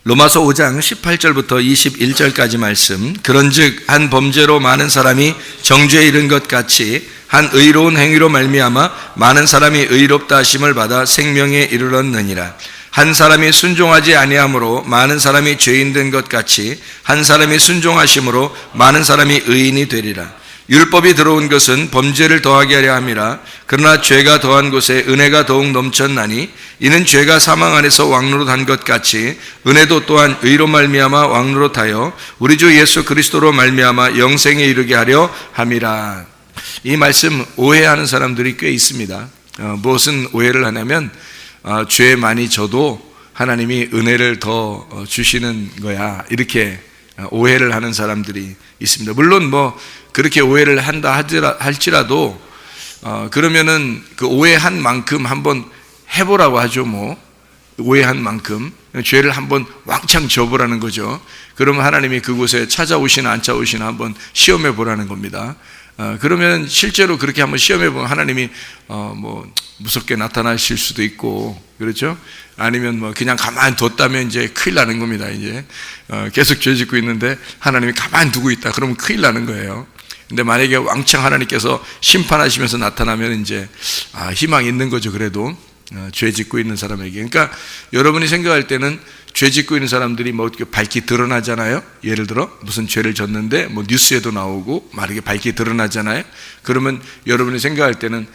로마서 5장 18절부터 21절까지 말씀. 그런즉 한 범죄로 많은 사람이 정죄에 이른 것 같이 한 의로운 행위로 말미암아 많은 사람이 의롭다 하심을 받아 생명에 이르렀느니라. 한 사람이 순종하지 아니함으로 많은 사람이 죄인 된 것 같이 한 사람이 순종하심으로 많은 사람이 의인이 되리라. 율법이 들어온 것은 범죄를 더하게 하려 함이라. 그러나 죄가 더한 곳에 은혜가 더욱 넘쳤나니 이는 죄가 사망 안에서 왕노릇한 것 같이 은혜도 또한 의로 말미암아 왕노릇하여 우리 주 예수 그리스도로 말미암아 영생에 이르게 하려 함이라. 이 말씀 오해하는 사람들이 꽤 있습니다. 무엇은 오해를 하냐면 죄 많이 져도 하나님이 은혜를 더 주시는 거야, 이렇게 오해를 하는 사람들이 있습니다. 물론 그렇게 오해를 한다 할지라도 그러면은 그 오해한 만큼 한번 해보라고 하죠. 오해한 만큼 죄를 한번 왕창 져보라는 거죠. 그러면 하나님이 그곳에 찾아오시나 안 찾아오시나 한번 시험해 보라는 겁니다. 그러면 실제로 그렇게 한번 시험해 보면 하나님이 무섭게 나타나실 수도 있고, 그렇죠? 아니면 그냥 가만히 뒀다면 이제 큰일 나는 겁니다. 이제 계속 죄 짓고 있는데 하나님이 가만히 두고 있다 그러면 큰일 나는 거예요. 근데 만약에 왕창 하나님께서 심판하시면서 나타나면 이제 희망이 있는 거죠. 그래도 죄 짓고 있는 사람에게. 그러니까 여러분이 생각할 때는 죄 짓고 있는 사람들이 이렇게 밝게 드러나잖아요. 예를 들어 무슨 죄를 졌는데 뉴스에도 나오고 이렇게 밝게 드러나잖아요. 그러면 여러분이 생각할 때는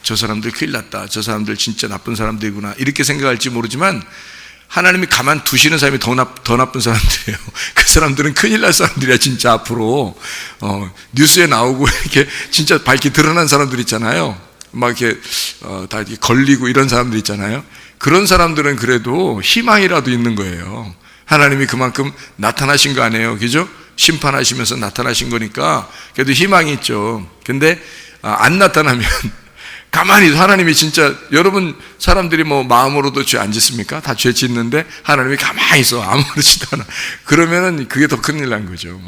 저 사람들 큰일 났다, 저 사람들 진짜 나쁜 사람들이구나, 이렇게 생각할지 모르지만 하나님이 가만 두시는 사람이 더 나쁜 사람들이에요. 그 사람들은 큰일 날 사람들이야. 진짜 앞으로 뉴스에 나오고 이렇게 진짜 밝게 드러난 사람들 있잖아요. 이렇게 다 이렇게 걸리고 이런 사람들 있잖아요. 그런 사람들은 그래도 희망이라도 있는 거예요. 하나님이 그만큼 나타나신 거 아니에요, 그죠? 심판하시면서 나타나신 거니까 그래도 희망이 있죠. 근데 안 나타나면 가만히 하나님이 진짜, 여러분 사람들이 마음으로도 죄 안 짓습니까? 다 죄 짓는데 하나님이 가만히 있어, 아무렇지도 않아. 그러면은 그게 더 큰일 난 거죠.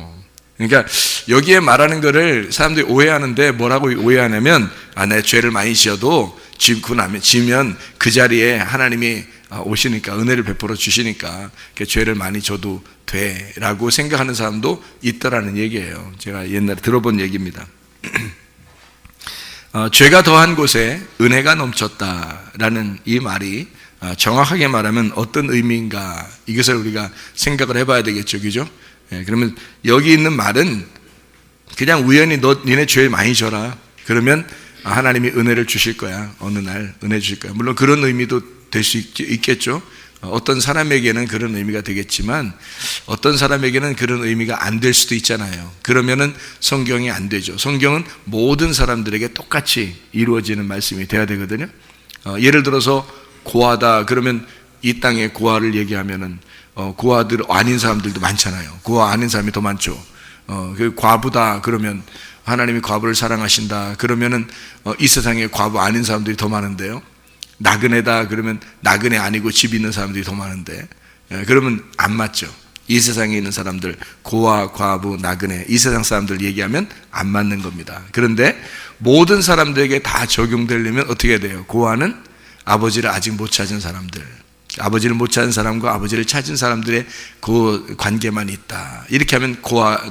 그러니까 여기에 말하는 거를 사람들이 오해하는데, 뭐라고 오해하냐면 내 죄를 많이 지어도 지면 그 자리에 하나님이 오시니까, 은혜를 베풀어 주시니까 죄를 많이 져도 돼 라고 생각하는 사람도 있더라는 얘기예요. 제가 옛날에 들어본 얘기입니다. 죄가 더한 곳에 은혜가 넘쳤다라는 이 말이 정확하게 말하면 어떤 의미인가, 이것을 우리가 생각을 해봐야 되겠죠, 그죠? 그러면 여기 있는 말은 그냥 우연히 니네 죄 많이 져라, 그러면 하나님이 은혜를 주실 거야, 어느 날 은혜 주실 거야. 물론 그런 의미도 될 수 있겠죠. 어떤 사람에게는 그런 의미가 되겠지만 어떤 사람에게는 그런 의미가 안 될 수도 있잖아요. 그러면은 성경이 안 되죠. 성경은 모든 사람들에게 똑같이 이루어지는 말씀이 돼야 되거든요. 예를 들어서 고아다 그러면 이 땅에 고아를 얘기하면은 고아들 아닌 사람들도 많잖아요. 고아 아닌 사람이 더 많죠. 그 과부다 그러면 하나님이 과부를 사랑하신다 그러면은 이 세상에 과부 아닌 사람들이 더 많은데요. 나그네다 그러면 나그네 아니고 집 있는 사람들이 더 많은데, 그러면 안 맞죠. 이 세상에 있는 사람들, 고아, 과부, 나그네, 이 세상 사람들 얘기하면 안 맞는 겁니다. 그런데 모든 사람들에게 다 적용되려면 어떻게 해야 돼요? 고아는 아버지를 아직 못 찾은 사람들, 아버지를 못 찾은 사람과 아버지를 찾은 사람들의 그 관계만 있다. 이렇게 하면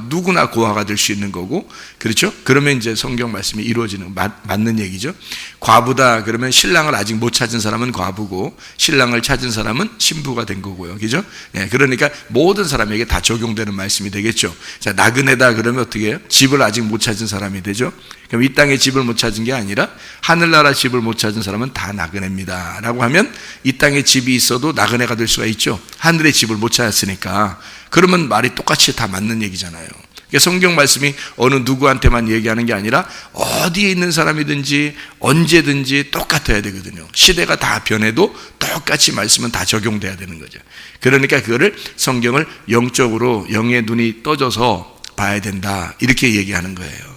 누구나 고아가 될 수 있는 거고, 그렇죠? 그러면 이제 성경 말씀이 이루어지는, 맞는 얘기죠. 과부다 그러면 신랑을 아직 못 찾은 사람은 과부고 신랑을 찾은 사람은 신부가 된 거고요, 그죠? 그러니까 모든 사람에게 다 적용되는 말씀이 되겠죠. 자, 나그네다 그러면 어떻게 해요? 집을 아직 못 찾은 사람이 되죠. 그럼 이 땅에 집을 못 찾은 게 아니라 하늘나라 집을 못 찾은 사람은 다 나그네입니다 라고 하면 이 땅에 집이 있어도 나그네가 될 수가 있죠. 하늘의 집을 못 찾았으니까. 그러면 말이 똑같이 다 맞는 얘기잖아요. 그러니까 성경 말씀이 어느 누구한테만 얘기하는 게 아니라 어디에 있는 사람이든지 언제든지 똑같아야 되거든요. 시대가 다 변해도 똑같이 말씀은 다 적용돼야 되는 거죠. 그러니까 그거를 성경을 영적으로 영의 눈이 떠져서 봐야 된다 이렇게 얘기하는 거예요.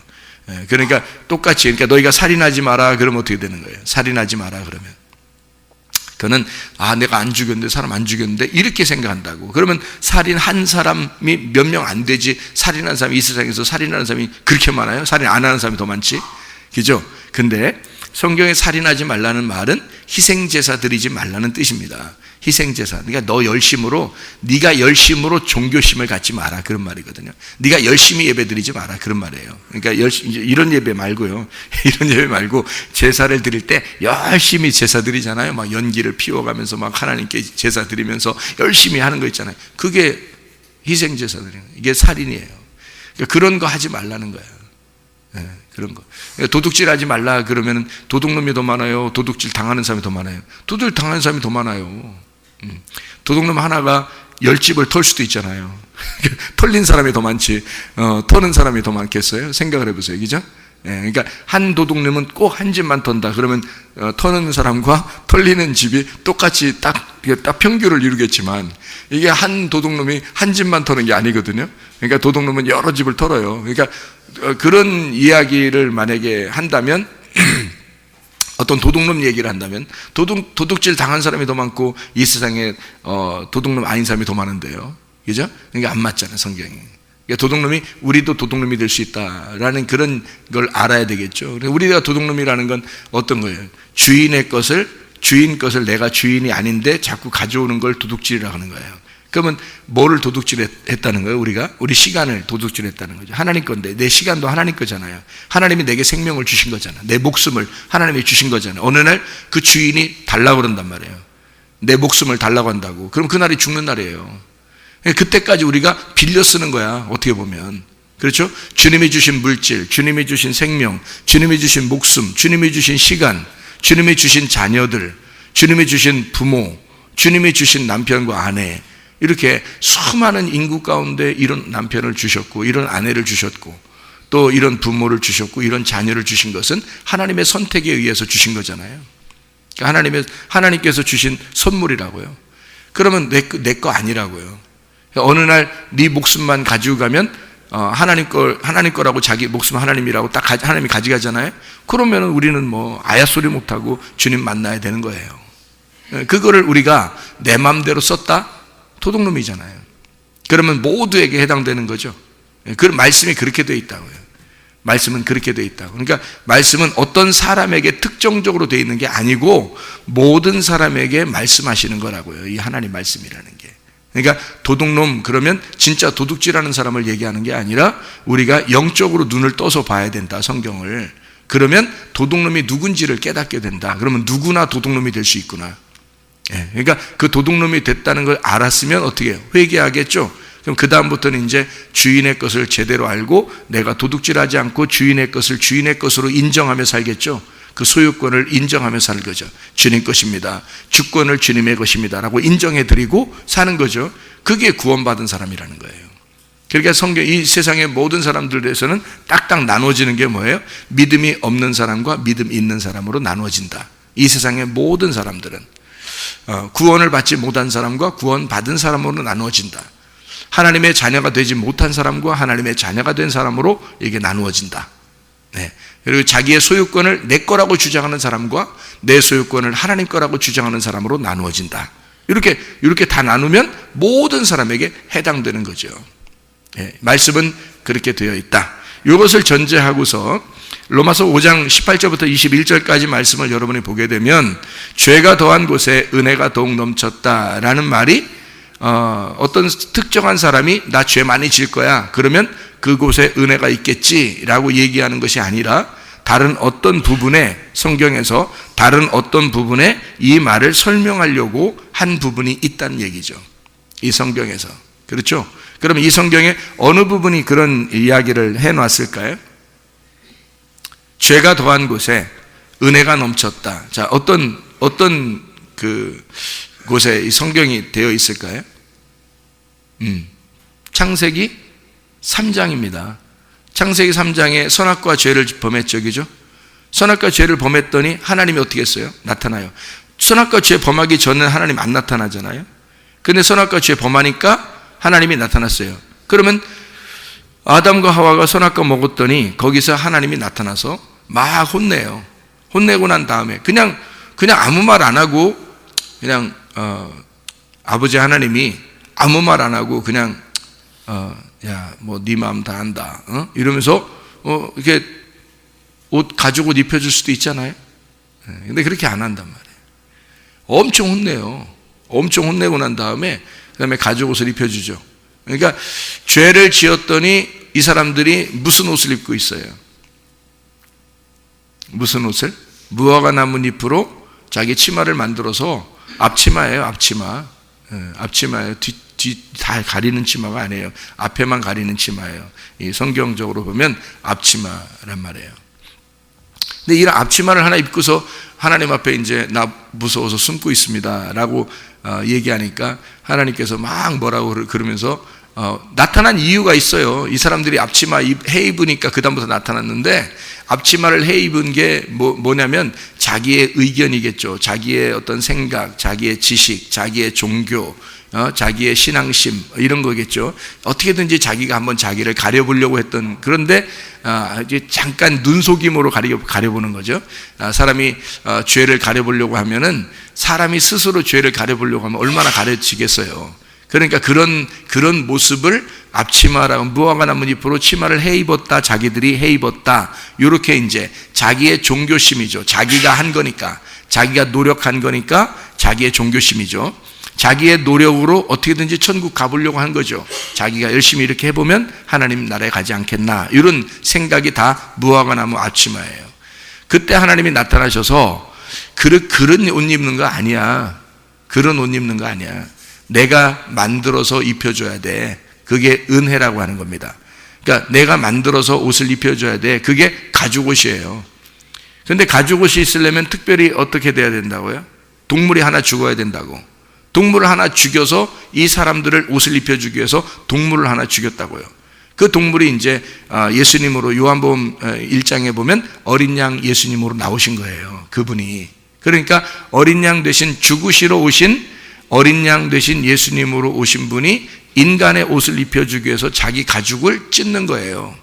그러니까 똑같이, 그러니까 너희가 살인하지 마라 그러면 어떻게 되는 거예요? 살인하지 마라 그러면 그는 내가 안 죽였는데, 사람 안 죽였는데 이렇게 생각한다고. 그러면 살인한 사람이 몇 명 안 되지, 살인한 사람이 이 세상에서 살인하는 사람이 그렇게 많아요? 살인 안 하는 사람이 더 많지, 그죠? 근데 성경에 살인하지 말라는 말은 희생제사 드리지 말라는 뜻입니다. 희생제사. 그러니까 네가 열심으로 종교심을 갖지 마라, 그런 말이거든요. 네가 열심히 예배 드리지 마라, 그런 말이에요. 그러니까 이런 예배 말고요. 이런 예배 말고 제사를 드릴 때 열심히 제사 드리잖아요. 막 연기를 피워가면서 막 하나님께 제사 드리면서 열심히 하는 거 있잖아요. 그게 희생제사 드리는 거예요. 이게 살인이에요. 그러니까 그런 거 하지 말라는 거예요. 네, 그런 거. 도둑질 하지 말라 그러면 도둑놈이 더 많아요? 도둑질 당하는 사람이 더 많아요? 도둑질 당하는 사람이 더 많아요. 도둑놈 하나가 10집을 털 수도 있잖아요. 털린 사람이 더 많지, 터는 사람이 더 많겠어요? 생각을 해보세요. 그죠? 예, 그러니까 한 도둑놈은 꼭 한 집만 턴다. 그러면 터는 사람과 털리는 집이 똑같이 딱 평균을 이루겠지만, 이게 한 도둑놈이 한 집만 터는 게 아니거든요. 그러니까 도둑놈은 여러 집을 털어요. 그러니까 그런 이야기를 만약에 한다면 어떤 도둑놈 얘기를 한다면 도둑질 당한 사람이 더 많고 이 세상에 도둑놈 아닌 사람이 더 많은데요. 그죠? 그러니까 안 맞잖아요, 성경이. 그러니까 도둑놈이, 우리도 도둑놈이 될 수 있다라는 그런 걸 알아야 되겠죠. 우리가 도둑놈이라는 건 어떤 거예요? 주인 것을 내가 주인이 아닌데 자꾸 가져오는 걸 도둑질이라고 하는 거예요. 그러면 뭐를 도둑질했다는 거예요? 우리 시간을 도둑질했다는 거죠. 하나님 건데, 내 시간도 하나님 거잖아요. 하나님이 내게 생명을 주신 거잖아요. 내 목숨을 하나님이 주신 거잖아요. 어느 날 그 주인이 달라고 그런단 말이에요. 내 목숨을 달라고 한다고. 그럼 그날이 죽는 날이에요. 그때까지 우리가 빌려 쓰는 거야, 어떻게 보면. 그렇죠? 주님이 주신 물질, 주님이 주신 생명, 주님이 주신 목숨, 주님이 주신 시간, 주님이 주신 자녀들, 주님이 주신 부모, 주님이 주신 남편과 아내, 이렇게 수많은 인구 가운데 이런 남편을 주셨고, 이런 아내를 주셨고, 또 이런 부모를 주셨고, 이런 자녀를 주신 것은 하나님의 선택에 의해서 주신 거잖아요. 그러니까 하나님께서 주신 선물이라고요. 그러면 내 거 아니라고요. 어느 날 네 목숨만 가지고 가면 하나님 거라고, 자기 목숨 하나님이라고 딱 하나님이 가져가잖아요. 그러면 우리는 뭐 아야 소리 못하고 주님 만나야 되는 거예요. 그거를 우리가 내 마음대로 썼다? 도둑놈이잖아요. 그러면 모두에게 해당되는 거죠. 그 말씀이 그렇게 되어 있다고요. 말씀은 그렇게 되어 있다고. 그러니까 말씀은 어떤 사람에게 특정적으로 되어 있는 게 아니고 모든 사람에게 말씀하시는 거라고요. 이 하나님 말씀이라는 게. 그러니까 도둑놈 그러면 진짜 도둑질하는 사람을 얘기하는 게 아니라 우리가 영적으로 눈을 떠서 봐야 된다, 성경을. 그러면 도둑놈이 누군지를 깨닫게 된다. 그러면 누구나 도둑놈이 될 수 있구나. 그러니까 그 도둑놈이 됐다는 걸 알았으면 어떻게 해요? 회개하겠죠. 그럼 그 다음부터는 이제 주인의 것을 제대로 알고 내가 도둑질하지 않고 주인의 것을 주인의 것으로 인정하며 살겠죠. 그 소유권을 인정하며 살 거죠. 주님 것입니다. 주권을 주님의 것입니다 라고 인정해드리고 사는 거죠. 그게 구원받은 사람이라는 거예요. 그러니까 성경, 이 세상의 모든 사람들에서는 딱딱 나눠지는 게 뭐예요? 믿음이 없는 사람과 믿음 있는 사람으로 나눠진다. 이 세상의 모든 사람들은 구원을 받지 못한 사람과 구원받은 사람으로 나누어진다. 하나님의 자녀가 되지 못한 사람과 하나님의 자녀가 된 사람으로 이게 나누어진다. 네. 그리고 자기의 소유권을 내 거라고 주장하는 사람과 내 소유권을 하나님 거라고 주장하는 사람으로 나누어진다. 이렇게 다 나누면 모든 사람에게 해당되는 거죠. 네. 말씀은 그렇게 되어 있다. 이것을 전제하고서 로마서 5장 18절부터 21절까지 말씀을 여러분이 보게 되면 죄가 더한 곳에 은혜가 더욱 넘쳤다라는 말이 어떤 특정한 사람이 나 죄 많이 질 거야 그러면 그곳에 은혜가 있겠지라고 얘기하는 것이 아니라 다른 어떤 부분에, 성경에서 다른 어떤 부분에 이 말을 설명하려고 한 부분이 있다는 얘기죠. 이 성경에서. 그렇죠? 그러면 이 성경에 어느 부분이 그런 이야기를 해놨을까요? 죄가 더한 곳에 은혜가 넘쳤다. 자, 어떤 그 곳에 이 성경이 되어 있을까요? 창세기 3장입니다. 창세기 3장에 선악과 죄를 범했죠, 그죠? 선악과 죄를 범했더니 하나님이 어떻게 했어요? 나타나요. 선악과 죄 범하기 전에 하나님 안 나타나잖아요. 근데 선악과 죄 범하니까 하나님이 나타났어요. 그러면 아담과 하와가 선악과 먹었더니 거기서 하나님이 나타나서 막 혼내요. 혼내고 난 다음에 그냥 아무 말 안 하고 그냥 아버지 하나님이 아무 말 안 하고 그냥 야, 뭐 네 마음 다 안다. 이러면서 이렇게 옷 가죽 옷 입혀줄 수도 있잖아요. 근데 그렇게 안 한단 말이에요. 엄청 혼내요. 엄청 혼내고 난 다음에 그다음에 가죽 옷을 입혀주죠. 그러니까 죄를 지었더니 이 사람들이 무슨 옷을 입고 있어요? 무슨 옷을? 무화과 나뭇잎으로 자기 치마를 만들어서, 앞치마예요. 앞치마. 앞치마예요. 뒤 다 가리는 치마가 아니에요. 앞에만 가리는 치마예요. 이 성경적으로 보면 앞치마란 말이에요. 근데 이런 앞치마를 하나 입고서 하나님 앞에 이제 나 무서워서 숨고 있습니다 라고 얘기하니까 하나님께서 막 뭐라고 그러면서 나타난 이유가 있어요. 이 사람들이 앞치마 해 입으니까 그 다음부터 나타났는데, 앞치마를 해 입은 게 뭐냐면 자기의 의견이겠죠. 자기의 어떤 생각, 자기의 지식, 자기의 종교, 자기의 신앙심 이런 거겠죠. 어떻게든지 자기가 한번 자기를 가려보려고 했던, 그런데 이제 잠깐 눈속임으로 가려보는 거죠. 사람이 죄를 가려보려고 하면은, 사람이 스스로 죄를 가려보려고 하면 얼마나 가려지겠어요. 그러니까 그런 모습을 앞치마라고, 무화과 나뭇잎으로 치마를 해 입었다, 자기들이 해 입었다, 이렇게 이제 자기의 종교심이죠. 자기가 한 거니까, 자기가 노력한 거니까 자기의 종교심이죠. 자기의 노력으로 어떻게든지 천국 가보려고 한 거죠. 자기가 열심히 이렇게 해보면 하나님 나라에 가지 않겠나, 이런 생각이 다 무화과 나무 앞치마예요. 그때 하나님이 나타나셔서 그런 옷 입는 거 아니야. 그런 옷 입는 거 아니야. 내가 만들어서 입혀줘야 돼. 그게 은혜라고 하는 겁니다. 그러니까 내가 만들어서 옷을 입혀줘야 돼. 그게 가죽옷이에요. 그런데 가죽옷이 있으려면 특별히 어떻게 돼야 된다고요? 동물이 하나 죽어야 된다고. 동물을 하나 죽여서 이 사람들을 옷을 입혀주기 위해서 동물을 하나 죽였다고요. 그 동물이 이제 예수님으로, 요한복음 1장에 보면 어린 양 예수님으로 나오신 거예요. 그분이. 그러니까 어린 양 대신 죽으시러 오신, 어린 양 대신 예수님으로 오신 분이 인간의 옷을 입혀주기 위해서 자기 가죽을 찢는 거예요.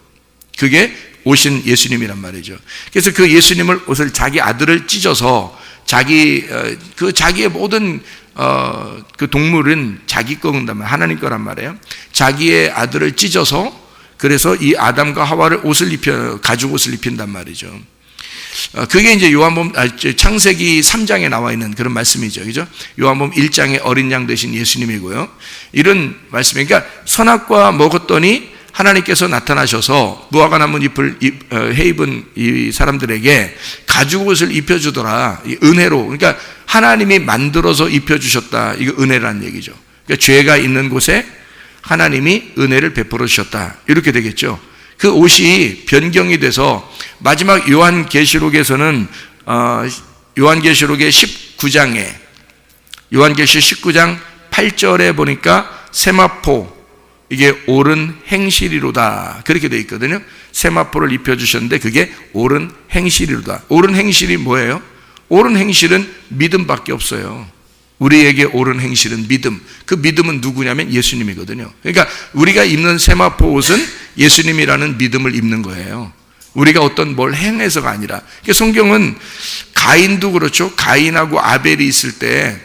그게 오신 예수님이란 말이죠. 그래서 그 예수님을, 옷을, 자기 아들을 찢어서 자기의 모든 그 동물은 자기 거란 말이에요. 하나님 거란 말이에요. 자기의 아들을 찢어서, 그래서 이 아담과 하와를 가죽 옷을 입힌단 말이죠. 그게 이제 창세기 3장에 나와 있는 그런 말씀이죠. 그죠? 요한복음 1장에 어린 양 되신 예수님이고요. 이런 말씀이, 그러니까 선악과 먹었더니 하나님께서 나타나셔서 무화과 나뭇잎을 해 입은 이 사람들에게 가죽옷을 입혀주더라. 은혜로. 그러니까 하나님이 만들어서 입혀주셨다. 이거 은혜라는 얘기죠. 그러니까 죄가 있는 곳에 하나님이 은혜를 베풀어 주셨다. 이렇게 되겠죠. 그 옷이 변경이 돼서 마지막 요한계시록에서는 요한계시록의 19장에, 요한계시록 19장 8절에 보니까 세마포, 이게 옳은 행실이로다, 그렇게 되어 있거든요. 세마포를 입혀주셨는데 그게 옳은 행실이로다. 옳은 행실이 뭐예요? 옳은 행실은 믿음밖에 없어요. 우리에게 옳은 행실은 믿음. 그 믿음은 누구냐면 예수님이거든요. 그러니까 우리가 입는 세마포 옷은 예수님이라는 믿음을 입는 거예요. 우리가 어떤 뭘 행해서가 아니라. 그러니까 성경은 가인도 그렇죠. 가인하고 아벨이 있을 때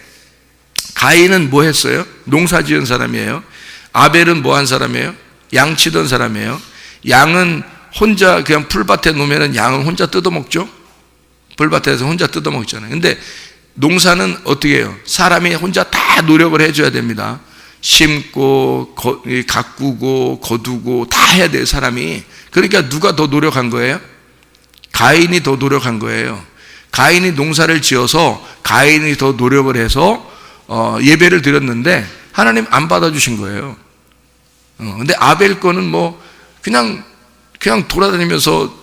가인은 뭐 했어요? 농사 지은 사람이에요. 아벨은 뭐 한 사람이에요? 양 치던 사람이에요. 양은 혼자 그냥 풀밭에 놓으면 양은 혼자 뜯어먹죠. 풀밭에서 혼자 뜯어먹잖아요. 근데 농사는 어떻게 해요? 사람이 혼자 다 노력을 해줘야 됩니다. 심고 가꾸고 거두고 다 해야 돼요, 사람이. 그러니까 누가 더 노력한 거예요? 가인이 더 노력한 거예요. 가인이 농사를 지어서 가인이 더 노력을 해서 예배를 드렸는데 하나님 안 받아주신 거예요. 근데 아벨 거는 뭐 그냥 돌아다니면서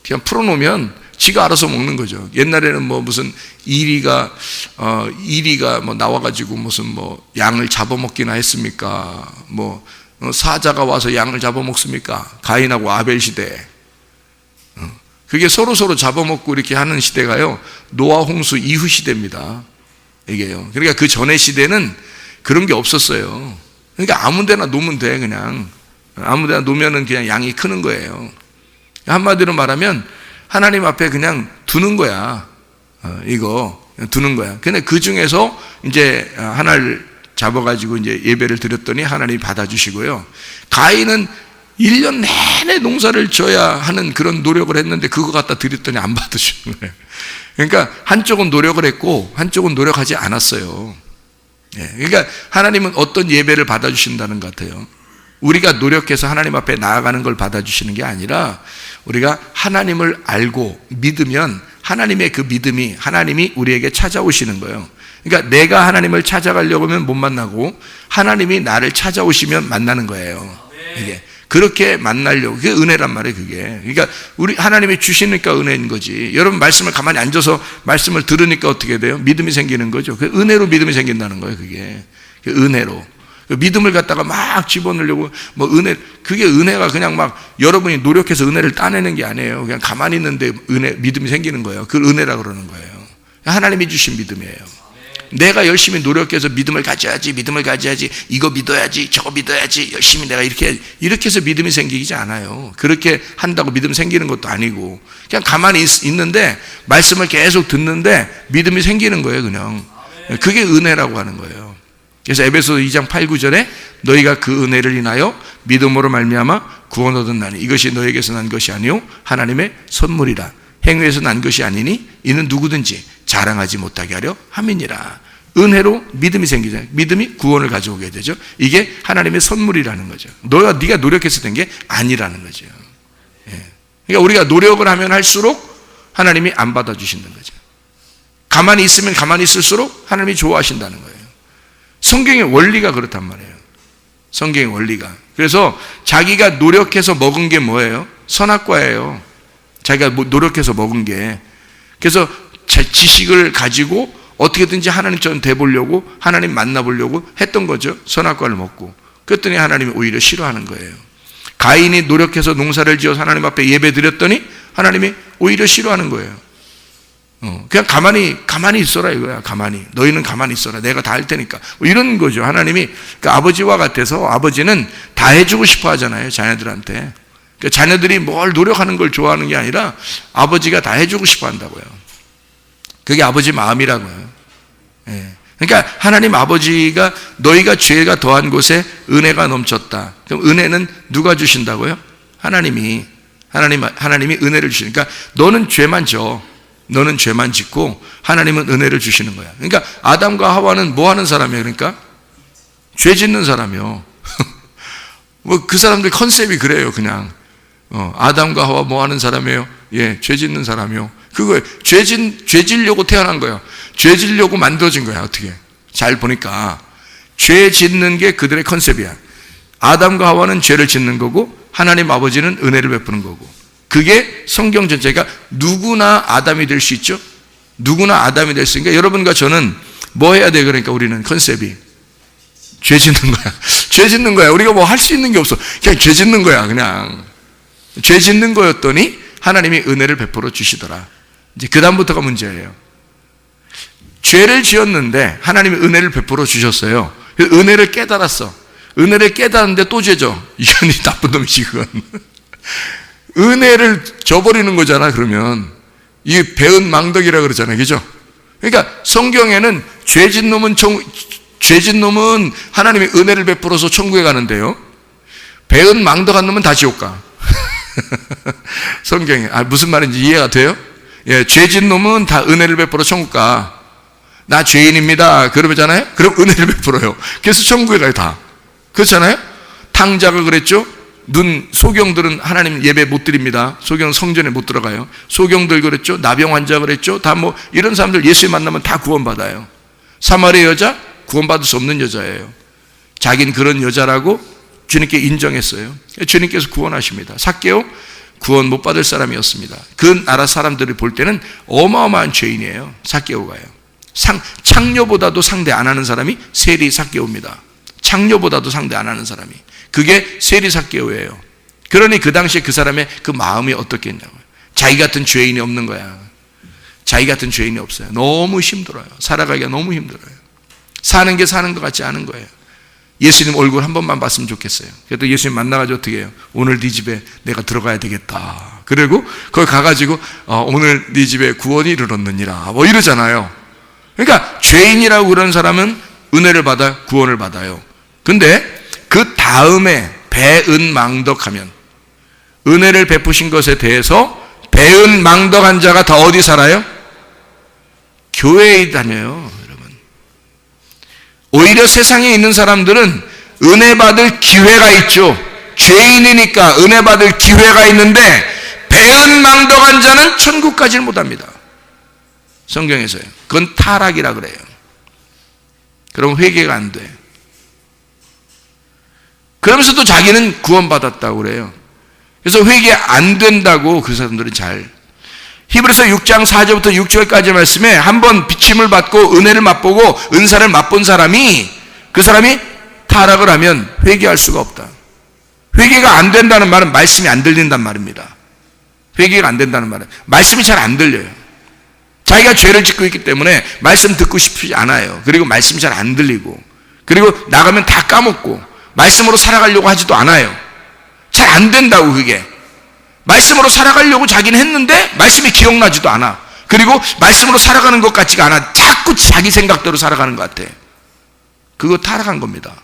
그냥 풀어놓으면 지가 알아서 먹는 거죠. 옛날에는 뭐 무슨 이리가 뭐 나와가지고 무슨 뭐 양을 잡아먹기나 했습니까? 뭐 사자가 와서 양을 잡아먹습니까? 가인하고 아벨 시대. 그게 서로 잡아먹고 이렇게 하는 시대가요, 노아 홍수 이후 시대입니다. 이게요. 그러니까 그 전의 시대는 그런 게 없었어요. 그러니까 아무데나 놓으면 돼. 그냥 아무데나 놓으면은 그냥 양이 크는 거예요. 한마디로 말하면 하나님 앞에 그냥 두는 거야. 이거 두는 거야. 근데 그 중에서 이제 하나를 잡아가지고 이제 예배를 드렸더니 하나님이 받아주시고요. 가인은 1년 내내 농사를 져야 하는 그런 노력을 했는데 그거 갖다 드렸더니 안 받으시는 거예요. 그러니까 한쪽은 노력을 했고 한쪽은 노력하지 않았어요. 그러니까 하나님은 어떤 예배를 받아주신다는 것 같아요. 우리가 노력해서 하나님 앞에 나아가는 걸 받아주시는 게 아니라 우리가 하나님을 알고 믿으면 하나님의 그 믿음이 하나님이 우리에게 찾아오시는 거예요. 그러니까 내가 하나님을 찾아가려고 하면 못 만나고 하나님이 나를 찾아오시면 만나는 거예요. 이게 그렇게 만나려고, 그게 은혜란 말이에요. 그게 그러니까 우리 하나님이 주시니까 은혜인 거지. 여러분 말씀을 가만히 앉아서 말씀을 들으니까 어떻게 돼요? 믿음이 생기는 거죠. 그 은혜로 믿음이 생긴다는 거예요. 그게 은혜로 믿음을 갖다가 막 집어넣으려고 뭐 은혜, 그게 은혜가 그냥 막 여러분이 노력해서 은혜를 따내는 게 아니에요. 그냥 가만히 있는데 믿음이 생기는 거예요. 그걸 은혜라 그러는 거예요. 하나님이 주신 믿음이에요. 내가 열심히 노력해서 믿음을 가져야지, 이거 믿어야지, 저거 믿어야지, 열심히 내가 이렇게 해서 믿음이 생기지 않아요. 그렇게 한다고 믿음 생기는 것도 아니고 그냥 가만히 있는데 말씀을 계속 듣는데 믿음이 생기는 거예요. 그냥 그게 은혜라고 하는 거예요. 그래서 에베소서 2장 8, 9절에 너희가 그 은혜를 인하여 믿음으로 말미암아 구원 얻었나니 이것이 너에게서 난 것이 아니요 하나님의 선물이라. 행위에서 난 것이 아니니 이는 누구든지 자랑하지 못하게 하려 함이니라. 은혜로 믿음이 생기잖아요. 믿음이 구원을 가져오게 되죠. 이게 하나님의 선물이라는 거죠. 네가 노력해서 된 게 아니라는 거죠. 그러니까 우리가 노력을 하면 할수록 하나님이 안 받아주신다는 거죠. 가만히 있으면 가만히 있을수록 하나님이 좋아하신다는 거예요. 성경의 원리가 그렇단 말이에요. 성경의 원리가. 그래서 자기가 노력해서 먹은 게 뭐예요? 선악과예요. 자기가 노력해서 먹은 게. 그래서 지식을 가지고 어떻게든지 하나님처럼 돼보려고, 하나님 만나보려고 했던 거죠. 선악과를 먹고. 그랬더니 하나님이 오히려 싫어하는 거예요. 가인이 노력해서 농사를 지어서 하나님 앞에 예배 드렸더니 하나님이 오히려 싫어하는 거예요. 그냥 가만히 있어라 이거야. 가만히. 너희는 가만히 있어라. 내가 다 할 테니까. 뭐 이런 거죠. 하나님이 그러니까 아버지와 같아서 아버지는 다 해주고 싶어 하잖아요. 자녀들한테. 그러니까 자녀들이 뭘 노력하는 걸 좋아하는 게 아니라 아버지가 다 해주고 싶어 한다고요. 그게 아버지 마음이라고요. 그러니까 하나님 아버지가 너희가 죄가 더한 곳에 은혜가 넘쳤다. 그럼 은혜는 누가 주신다고요? 하나님이 은혜를 주시니까 너는 죄만 져. 너는 죄만 짓고 하나님은 은혜를 주시는 거야. 그러니까 아담과 하와는 뭐 하는 사람이에요? 그러니까 죄 짓는 사람이요. 뭐 그 사람들 컨셉이 그래요. 그냥 아담과 하와 뭐 하는 사람이에요? 죄 짓는 사람이요. 그거 죄 짓려고 태어난 거예요. 죄 짓려고 만들어진 거야. 어떻게 잘 보니까 죄 짓는 게 그들의 컨셉이야. 아담과 하와는 죄를 짓는 거고 하나님 아버지는 은혜를 베푸는 거고. 그게 성경 전체가 누구나 아담이 될 수 있죠. 누구나 아담이 될 수 있으니까 여러분과 저는 뭐 해야 돼? 그러니까 우리는 컨셉이 죄 짓는 거야. 죄 짓는 거야. 우리가 뭐 할 수 있는 게 없어. 그냥 죄 짓는 거야. 그냥 죄 짓는 거였더니 하나님이 은혜를 베풀어 주시더라. 이제 그 다음부터가 문제예요. 죄를 지었는데 하나님이 은혜를 베풀어 주셨어요. 은혜를 깨달았어. 은혜를 깨달았는데 또 죄죠. 이건 나쁜 놈이지 그건. 은혜를 저버리는 거잖아. 그러면 이게 배은 망덕이라 그러잖아요. 그죠? 그러니까 성경에는 죄진 놈은 하나님이 은혜를 베풀어서 천국에 가는데요, 배은 망덕한 놈은 다 지옥 가. 성경에 무슨 말인지 이해가 돼요? 죄진 놈은 다 은혜를 베풀어 천국 가. 나 죄인입니다 그러잖아요. 그럼 은혜를 베풀어요. 그래서 천국에 가요. 다 그렇잖아요. 탕자가 그랬죠. 소경들은 하나님 예배 못 드립니다. 소경 성전에 못 들어가요. 소경들 그랬죠. 나병 환자 그랬죠. 다 뭐 이런 사람들 예수 만나면 다 구원받아요. 사마리아 여자 구원받을 수 없는 여자예요. 자기는 그런 여자라고 주님께 인정했어요. 주님께서 구원하십니다. 삭개오 구원 못 받을 사람이었습니다. 그 나라 사람들을 볼 때는 어마어마한 죄인이에요. 삭개오가요. 창녀보다도 상대 안 하는 사람이 세리 삭개오입니다. 창녀보다도 상대 안 하는 사람이. 그게 세리 삭개오예요. 그러니 그 당시에 그 사람의 그 마음이 어떻겠냐고요. 자기 같은 죄인이 없는 거야. 자기 같은 죄인이 없어요. 너무 힘들어요. 살아가기가 너무 힘들어요. 사는 게 사는 것 같지 않은 거예요. 예수님 얼굴 한 번만 봤으면 좋겠어요. 그래도 예수님 만나가지고 어떻게 해요? 오늘 네 집에 내가 들어가야 되겠다. 그리고 거기 가가지고 오늘 네 집에 구원이 이르렀느니라 뭐 이러잖아요. 그러니까 죄인이라고 그런 사람은 은혜를 받아 구원을 받아요. 근데 그 다음에 배은망덕하면, 은혜를 베푸신 것에 대해서 배은망덕한 자가 다 어디 살아요? 교회에 다녀요, 여러분. 오히려 세상에 있는 사람들은 은혜 받을 기회가 있죠. 죄인이니까 은혜 받을 기회가 있는데 배은망덕한 자는 천국 가지를 못합니다. 성경에서요. 그건 타락이라 그래요. 그럼 회개가 안 돼. 그러면서도 자기는 구원받았다고 그래요. 그래서 회개 안 된다고 그 사람들은 잘. 히브리서 6장 4절부터 6절까지 말씀에 한번 비침을 받고 은혜를 맛보고 은사를 맛본 사람이, 그 사람이 타락을 하면 회개할 수가 없다. 회개가 안 된다는 말은 말씀이 안 들린단 말입니다. 회개가 안 된다는 말은 말씀이 잘 안 들려요. 자기가 죄를 짓고 있기 때문에 말씀 듣고 싶지 않아요. 그리고 말씀이 잘 안 들리고, 그리고 나가면 다 까먹고 말씀으로 살아가려고 하지도 않아요. 잘 안 된다고. 그게 말씀으로 살아가려고 자기는 했는데 말씀이 기억나지도 않아. 그리고 말씀으로 살아가는 것 같지가 않아. 자꾸 자기 생각대로 살아가는 것 같아. 그거 타락한 겁니다.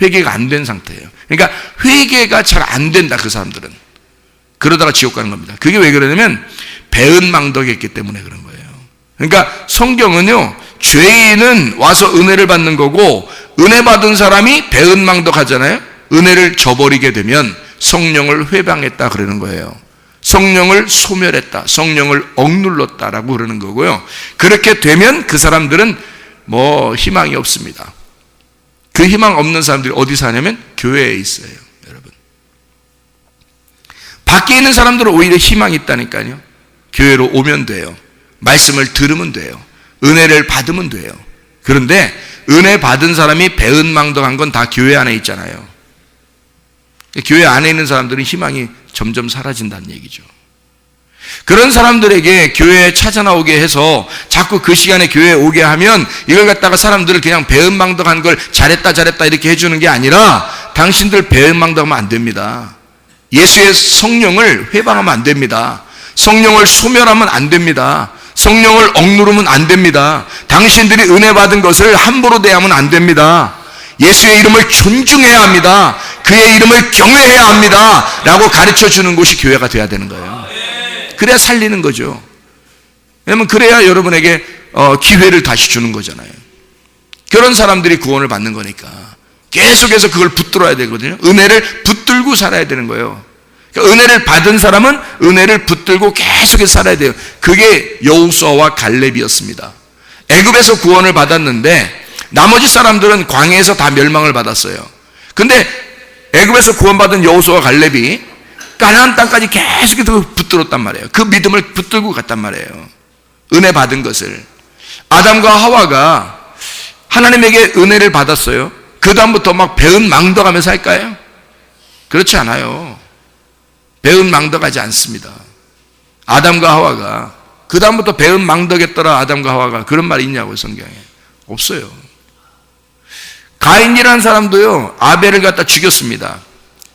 회개가 안 된 상태예요. 그러니까 회개가 잘 안 된다, 그 사람들은. 그러다가 지옥 가는 겁니다. 그게 왜 그러냐면 배은망덕했기 때문에 그런 거예요. 그러니까 성경은요, 죄인은 와서 은혜를 받는 거고, 은혜 받은 사람이 배은망덕하잖아요. 은혜를 저버리게 되면 성령을 회방했다 그러는 거예요. 성령을 소멸했다, 성령을 억눌렀다라고 그러는 거고요. 그렇게 되면 그 사람들은 뭐 희망이 없습니다. 그 희망 없는 사람들이 어디 사냐면 교회에 있어요, 여러분. 밖에 있는 사람들은 오히려 희망이 있다니까요. 교회로 오면 돼요. 말씀을 들으면 돼요. 은혜를 받으면 돼요. 그런데 은혜 받은 사람이 배은망덕한 건 다 교회 안에 있잖아요. 교회 안에 있는 사람들은 희망이 점점 사라진다는 얘기죠. 그런 사람들에게 교회에 찾아 나오게 해서 자꾸 그 시간에 교회에 오게 하면 이걸 갖다가 사람들을 그냥 배은망덕한 걸 잘했다 이렇게 해주는 게 아니라, 당신들 배은망덕하면 안 됩니다. 예수의 성령을 회방하면 안 됩니다. 성령을 소멸하면 안 됩니다. 성령을 억누르면 안 됩니다. 당신들이 은혜 받은 것을 함부로 대하면 안 됩니다. 예수의 이름을 존중해야 합니다. 그의 이름을 경외해야 합니다 라고 가르쳐 주는 곳이 교회가 돼야 되는 거예요. 그래야 살리는 거죠. 왜냐면 그래야 여러분에게 기회를 다시 주는 거잖아요. 그런 사람들이 구원을 받는 거니까 계속해서 그걸 붙들어야 되거든요. 은혜를 붙들고 살아야 되는 거예요. 그러니까 은혜를 받은 사람은 은혜를 붙들고 계속해서 살아야 돼요. 그게 여호수아와 갈렙이었습니다. 애굽에서 구원을 받았는데 나머지 사람들은 광야에서 다 멸망을 받았어요. 근데 애굽에서 구원받은 여호수아와 갈렙이 가나안 땅까지 계속해서 붙들었단 말이에요. 그 믿음을 붙들고 갔단 말이에요. 은혜 받은 것을. 아담과 하와가 하나님에게 은혜를 받았어요. 그 다음부터 막 배은망덕하면서 할까요? 그렇지 않아요. 배은망덕하지 않습니다. 아담과 하와가 그 다음부터 배은망덕했더라. 아담과 하와가 그런 말이 있냐고요, 성경에. 없어요. 가인이라는 사람도요, 아벨을 갖다 죽였습니다.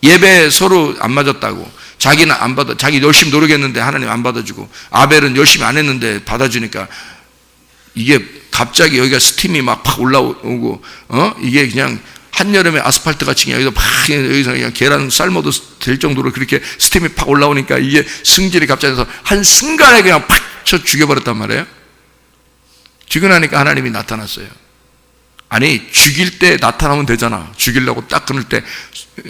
예배 서로 안 맞았다고. 자기는 안 받아, 자기 열심히 노력했는데 하나님 안 받아주고, 아벨은 열심히 안 했는데 받아주니까 이게 갑자기 여기가 스팀이 막 팍 올라오고, 이게 그냥 한여름에 아스팔트 같이 그냥 여기서 그냥 계란 삶아도 될 정도로 그렇게 스팀이 팍 올라오니까 이게 승질이 갑자기 나서 한 순간에 그냥 팍 쳐 죽여버렸단 말이에요. 죽여나니까 하나님이 나타났어요. 아니, 죽일 때 나타나면 되잖아. 죽이려고 딱 끊을 때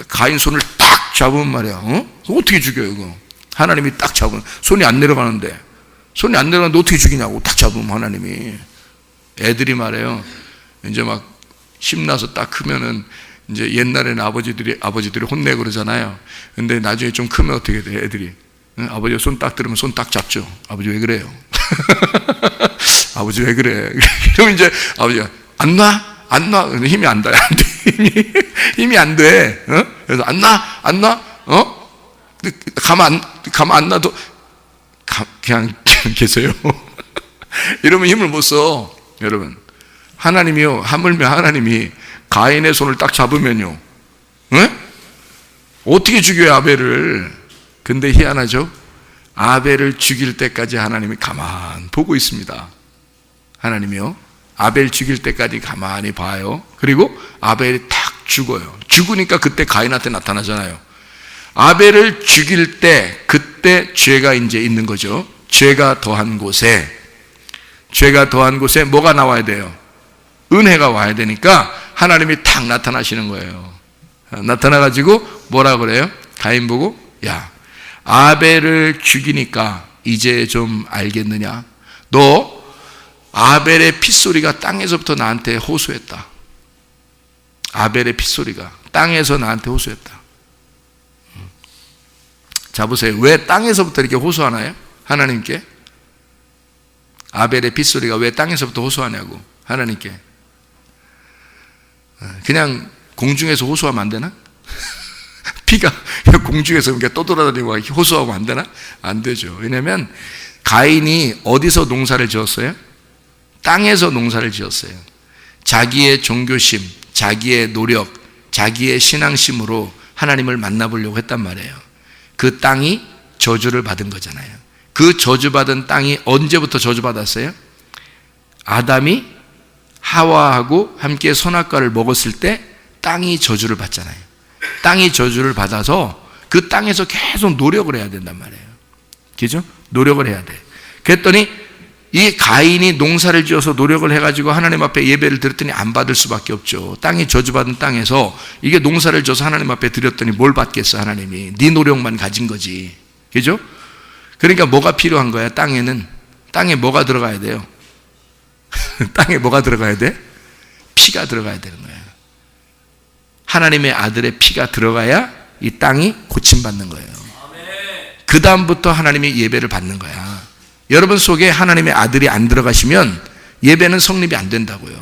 가인 손을 딱 잡으면 말이야. 어떻게 죽여요, 이거? 하나님이 딱 잡으면 손이 안 내려가는데, 손이 안 내려가는데 어떻게 죽이냐고. 딱 잡으면 하나님이. 애들이 말해요. 이제 막 힘나서 딱 크면은 이제 옛날에는 아버지들이 혼내고 그러잖아요. 근데 나중에 좀 크면 어떻게 돼, 애들이? 아버지가 손 딱 들으면 손 딱 잡죠. 아버지 왜 그래요? 아버지 왜 그래? 그러면 이제 아버지가 안 놔? 안 놔? 힘이 안 돼. 안 돼. 힘이 안 돼. 그래서 안 놔? 안 놔? 가만 안 놔도 그냥 계세요. 이러면 힘을 못 써. 여러분, 하나님이요, 하물며 하나님이 가인의 손을 딱 잡으면요, 어떻게 죽여요, 아벨을? 근데 희한하죠? 아벨을 죽일 때까지 하나님이 가만 보고 있습니다. 하나님이요, 아벨 죽일 때까지 가만히 봐요. 그리고 아벨이 탁 죽어요. 죽으니까 그때 가인한테 나타나잖아요. 아벨을 죽일 때 그때 죄가 이제 있는 거죠. 죄가 더한 곳에 뭐가 나와야 돼요? 은혜가 와야 되니까 하나님이 탁 나타나시는 거예요. 나타나가지고 뭐라 그래요? 가인 보고, 야, 아벨을 죽이니까 이제 좀 알겠느냐? 너 아벨의 핏소리가 땅에서부터 나한테 호소했다. 아벨의 핏소리가 땅에서 나한테 호소했다. 자, 보세요. 왜 땅에서부터 이렇게 호소하나요? 하나님께? 아벨의 핏소리가 왜 땅에서부터 호소하냐고, 하나님께. 그냥 공중에서 호소하면 안 되나? 피가 공중에서 이렇게 떠돌아다니고 호소하면 안 되나? 안 되죠. 왜냐하면 가인이 어디서 농사를 지었어요? 땅에서 농사를 지었어요. 자기의 종교심, 자기의 노력, 자기의 신앙심으로 하나님을 만나보려고 했단 말이에요. 그 땅이 저주를 받은 거잖아요. 그 저주받은 땅이 언제부터 저주받았어요? 아담이 하와하고 함께 선악과를 먹었을 때 땅이 저주를 받잖아요. 땅이 저주를 받아서 그 땅에서 계속 노력을 해야 된단 말이에요. 그죠? 노력을 해야 돼. 그랬더니 이 가인이 농사를 지어서 노력을 해가지고 하나님 앞에 예배를 드렸더니 안 받을 수밖에 없죠. 땅이 저주받은 땅에서 이게 농사를 지어서 하나님 앞에 드렸더니 뭘 받겠어, 하나님이. 네 노력만 가진 거지. 그죠? 그러니까 뭐가 필요한 거야, 땅에는? 땅에 뭐가 들어가야 돼요? 땅에 뭐가 들어가야 돼? 피가 들어가야 되는 거예요. 하나님의 아들의 피가 들어가야 이 땅이 고침받는 거예요. 그 다음부터 하나님의 예배를 받는 거야. 여러분 속에 하나님의 아들이 안 들어가시면 예배는 성립이 안 된다고요.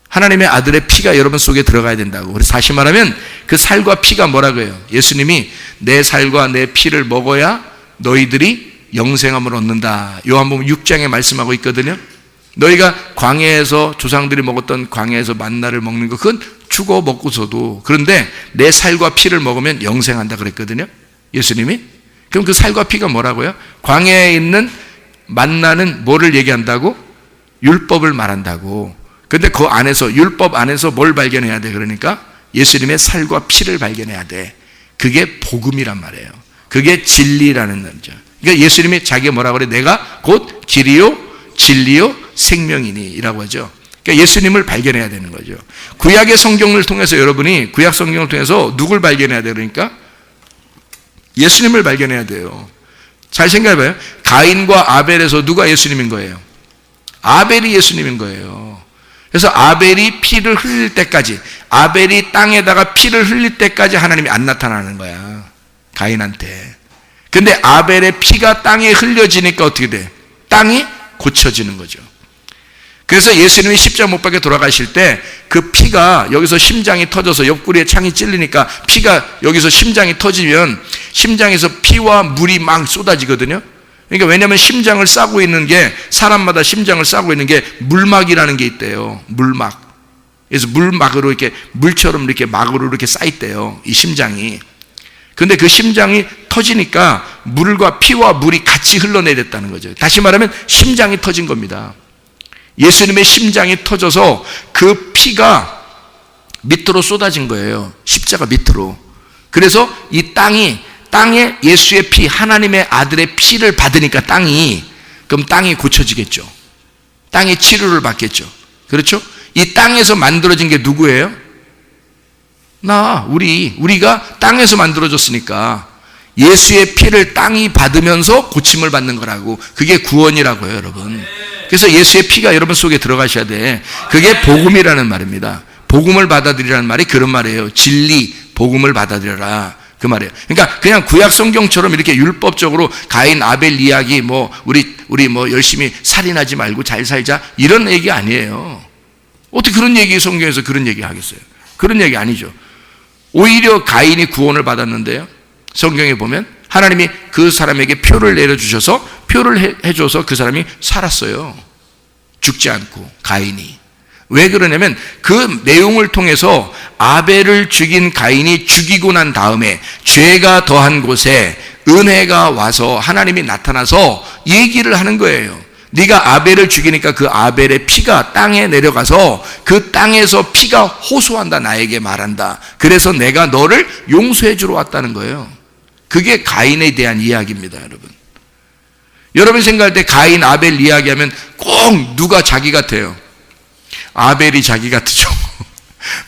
하나님의 아들의 피가 여러분 속에 들어가야 된다고. 그래서 다시 말하면 그 살과 피가 뭐라고 해요? 예수님이 내 살과 내 피를 먹어야 너희들이 영생함을 얻는다. 요한복음 6장에 말씀하고 있거든요. 너희가 광야에서 조상들이 먹었던 광야에서 만나를 먹는 거, 그건 죽어 먹고서도, 그런데 내 살과 피를 먹으면 영생한다 그랬거든요, 예수님이. 그럼 그 살과 피가 뭐라고요? 광야에 있는 만나는 뭐를 얘기한다고? 율법을 말한다고. 근데 그 안에서, 율법 안에서 뭘 발견해야 돼? 그러니까 예수님의 살과 피를 발견해야 돼. 그게 복음이란 말이에요. 그게 진리라는 거죠. 그러니까 예수님이 자기가 뭐라고 그래? 내가 곧 길이요 진리요 생명이니 라고 하죠. 그러니까 예수님을 발견해야 되는 거죠. 구약의 성경을 통해서 여러분이, 구약 성경을 통해서 누굴 발견해야 돼? 그러니까 예수님을 발견해야 돼요. 잘 생각해봐요. 가인과 아벨에서 누가 예수님인 거예요? 아벨이 예수님인 거예요. 그래서 아벨이 피를 흘릴 때까지, 아벨이 땅에다가 피를 흘릴 때까지 하나님이 안 나타나는 거야, 가인한테. 근데 아벨의 피가 땅에 흘려지니까 어떻게 돼? 땅이 고쳐지는 거죠. 그래서 예수님이 십자가 못 박혀 돌아가실 때 그 피가 여기서 심장이 터져서 옆구리에 창이 찔리니까 피가 여기서 심장이 터지면 심장에서 피와 물이 막 쏟아지거든요. 그러니까 왜냐하면 심장을 싸고 있는 게, 사람마다 심장을 싸고 있는 게 물막이라는 게 있대요. 물막. 그래서 물막으로 이렇게, 물처럼 이렇게 막으로 이렇게 쌓였대요, 이 심장이. 근데 그 심장이 터지니까 물과 피와 물이 같이 흘러내렸다는 거죠. 다시 말하면 심장이 터진 겁니다. 예수님의 심장이 터져서 그 피가 밑으로 쏟아진 거예요. 십자가 밑으로. 그래서 이 땅에 예수의 피, 하나님의 아들의 피를 받으니까 그럼 땅이 고쳐지겠죠. 땅이 치료를 받겠죠. 그렇죠? 이 땅에서 만들어진 게 누구예요? 우리가 땅에서 만들어졌으니까 예수의 피를 땅이 받으면서 고침을 받는 거라고. 그게 구원이라고요, 여러분. 그래서 예수의 피가 여러분 속에 들어가셔야 돼. 그게 복음이라는 말입니다. 복음을 받아들이라는 말이 그런 말이에요. 진리, 복음을 받아들여라, 그 말이에요. 그러니까 그냥 구약 성경처럼 이렇게 율법적으로 가인 아벨 이야기, 우리 열심히 살인하지 말고 잘 살자, 이런 얘기 아니에요. 어떻게 그런 얘기, 성경에서 그런 얘기 하겠어요? 그런 얘기 아니죠. 오히려 가인이 구원을 받았는데요, 성경에 보면 하나님이 그 사람에게 표를 내려주셔서, 표를 해줘서 그 사람이 살았어요. 죽지 않고, 가인이. 왜 그러냐면 그 내용을 통해서 아벨을 죽인 가인이 죽이고 난 다음에 죄가 더한 곳에 은혜가 와서 하나님이 나타나서 얘기를 하는 거예요. 네가 아벨을 죽이니까 그 아벨의 피가 땅에 내려가서 그 땅에서 피가 호소한다, 나에게 말한다. 그래서 내가 너를 용서해 주러 왔다는 거예요. 그게 가인에 대한 이야기입니다, 여러분. 여러분 생각할 때 가인, 아벨 이야기하면 꼭 누가 자기 같아요? 아벨이 자기 같으죠.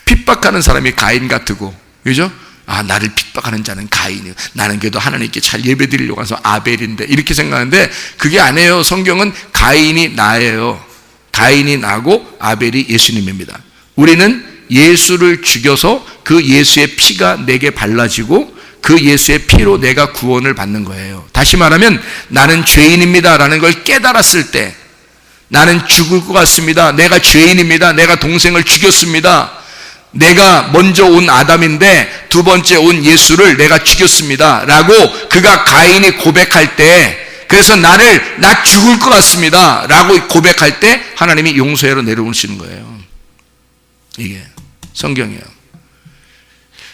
핍박하는 사람이 가인 같고, 그죠? 아, 나를 핍박하는 자는 가인이요, 나는 그래도 하나님께 잘 예배드리려고 해서 아벨인데, 이렇게 생각하는데 그게 아니에요. 성경은 가인이 나예요. 가인이 나고 아벨이 예수님입니다. 우리는 예수를 죽여서 그 예수의 피가 내게 발라지고 그 예수의 피로 내가 구원을 받는 거예요. 다시 말하면 나는 죄인입니다 라는 걸 깨달았을 때, 나는 죽을 것 같습니다, 내가 죄인입니다, 내가 동생을 죽였습니다, 내가 먼저 온 아담인데 두 번째 온 예수를 내가 죽였습니다 라고 그가 가인이 고백할 때, 그래서 나 죽을 것 같습니다 라고 고백할 때 하나님이 용서해로 내려오시는 거예요. 이게 성경이에요.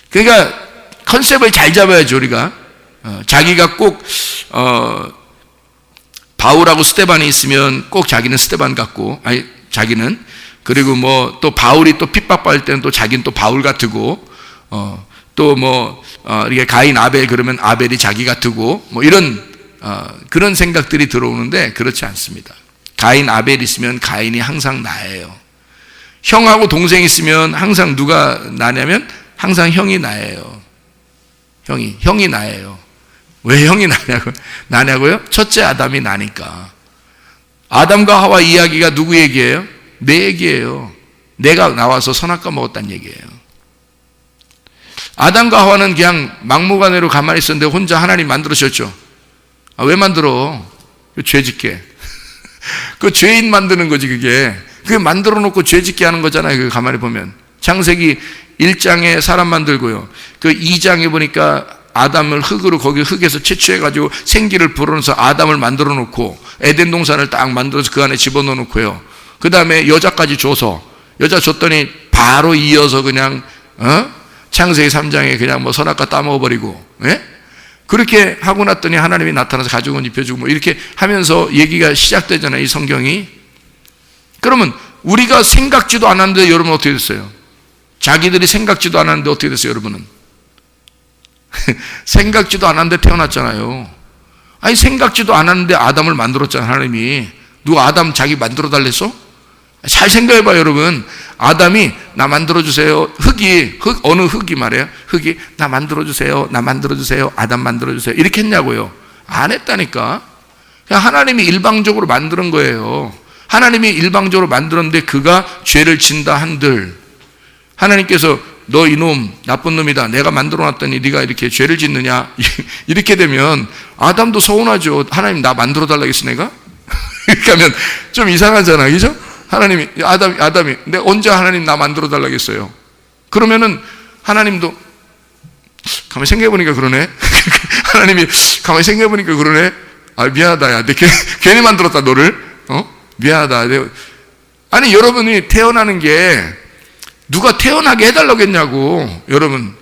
그러니까 컨셉을 잘 잡아야죠. 우리가 자기가 꼭 바울하고 스데반이 있으면 꼭 자기는 스데반 같고, 아니 자기는, 그리고 뭐 또 바울이 또 핍박받을 때는 또 자기는 또 바울 같고, 또 뭐 이렇게 가인 아벨 그러면 아벨이 자기 같고, 뭐 이런 그런 생각들이 들어오는데 그렇지 않습니다. 가인 아벨 있으면 가인이 항상 나예요. 형하고 동생 있으면 항상 누가 나냐면 항상 형이 나예요. 형이 나예요. 왜 형이 나냐고요? 첫째 아담이 나니까. 아담과 하와 이야기가 누구 얘기예요? 내 얘기예요. 내가 나와서 선악과 먹었다는 얘기예요. 아담과 하와는 그냥 막무가내로 가만히 있었는데 혼자 하나님 만들으셨죠. 아, 왜 만들어? 죄 짓게. 그 죄인 만드는 거지, 그게. 그게 만들어 놓고 죄 짓게 하는 거잖아요. 그 가만히 보면. 창세기 1장에 사람 만들고요. 그 2장에 보니까 아담을 흙으로, 거기 흙에서 채취해가지고 생기를 불어넣어서 아담을 만들어 놓고 에덴 동산을 딱 만들어서 그 안에 집어넣어 놓고요. 그 다음에 여자까지 줘서, 여자 줬더니 바로 이어서 그냥, 창세기 3장에 그냥 뭐 선악과 따먹어버리고, 예? 그렇게 하고 났더니 하나님이 나타나서 가죽옷 입혀주고 뭐 이렇게 하면서 얘기가 시작되잖아요, 이 성경이. 그러면 우리가 생각지도 않았는데 여러분 어떻게 됐어요? 자기들이 생각지도 않았는데 어떻게 됐어요, 여러분은? 생각지도 않았는데 태어났잖아요. 아니, 생각지도 않았는데 아담을 만들었잖아요, 하나님이. 누가 아담 자기 만들어 달랬어? 잘 생각해봐요, 여러분. 아담이 나 만들어주세요. 어느 흙이 말이에요. 흙이 나 만들어주세요. 나 만들어주세요. 아담 만들어주세요. 이렇게 했냐고요? 안 했다니까. 그냥 하나님이 일방적으로 만드는 거예요. 하나님이 일방적으로 만들었는데 그가 죄를 진다 한들, 하나님께서 너 이놈 나쁜 놈이다, 내가 만들어놨더니 네가 이렇게 죄를 짓느냐, 이렇게 되면 아담도 서운하죠. 하나님 나 만들어 달라겠어 내가? 이렇게 하면 좀 이상하잖아, 그죠? 하나님이 아담이 근데 언제 하나님 나 만들어 달라겠어요? 그러면은 하나님도 가만히 생각해보니까 그러네. 하나님이 가만히 생각해보니까 그러네. 아, 미안하다, 야, 내 괜히 만들었다 너를. 미안하다. 아니, 여러분이 태어나는 게 누가 태어나게 해달라고 했냐고. 여러분,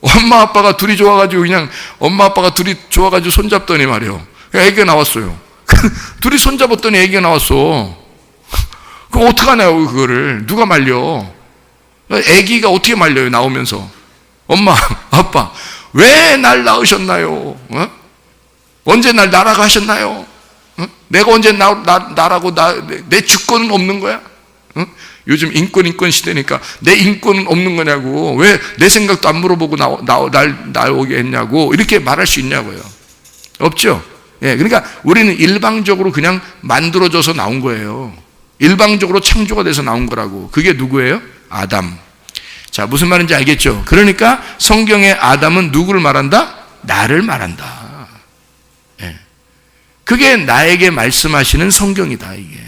엄마 아빠가 둘이 좋아가지고 그냥 엄마 아빠가 둘이 좋아가지고 손잡더니 말이에요, 애기가 나왔어요. 둘이 손잡았더니 애기가 나왔어. 그럼 어떡하냐고. 그거를 누가 말려? 애기가 어떻게 말려요, 나오면서? 엄마 아빠 왜 날 낳으셨나요? 언제 날 나라고 하셨나요? 내가 언제 나라고 내 주권은 없는 거야? 요즘 인권 시대니까 내 인권은 없는 거냐고. 왜 내 생각도 안 물어보고 날 오게 했냐고. 이렇게 말할 수 있냐고요. 없죠. 예, 그러니까 우리는 일방적으로 그냥 만들어져서 나온 거예요. 일방적으로 창조가 돼서 나온 거라고. 그게 누구예요? 아담. 자, 무슨 말인지 알겠죠? 그러니까 성경의 아담은 누구를 말한다? 나를 말한다. 예. 그게 나에게 말씀하시는 성경이다, 이게.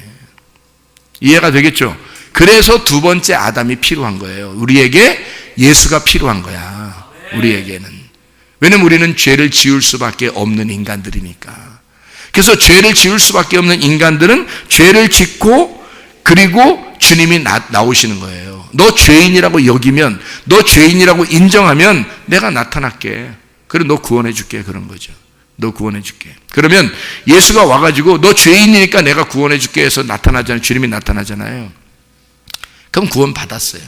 이해가 되겠죠? 그래서 두 번째 아담이 필요한 거예요. 우리에게 예수가 필요한 거야, 우리에게는. 왜냐면 우리는 죄를 지을 수밖에 없는 인간들이니까. 그래서 죄를 지을 수밖에 없는 인간들은 죄를 짓고, 그리고 주님이 나오시는 거예요. 너 죄인이라고 여기면, 너 죄인이라고 인정하면 내가 나타날게. 그리고 너 구원해 줄게. 그런 거죠. 너 구원해 줄게. 그러면 예수가 와가지고 너 죄인이니까 내가 구원해 줄게 해서 나타나잖아요. 주님이 나타나잖아요. 그럼 구원 받았어요.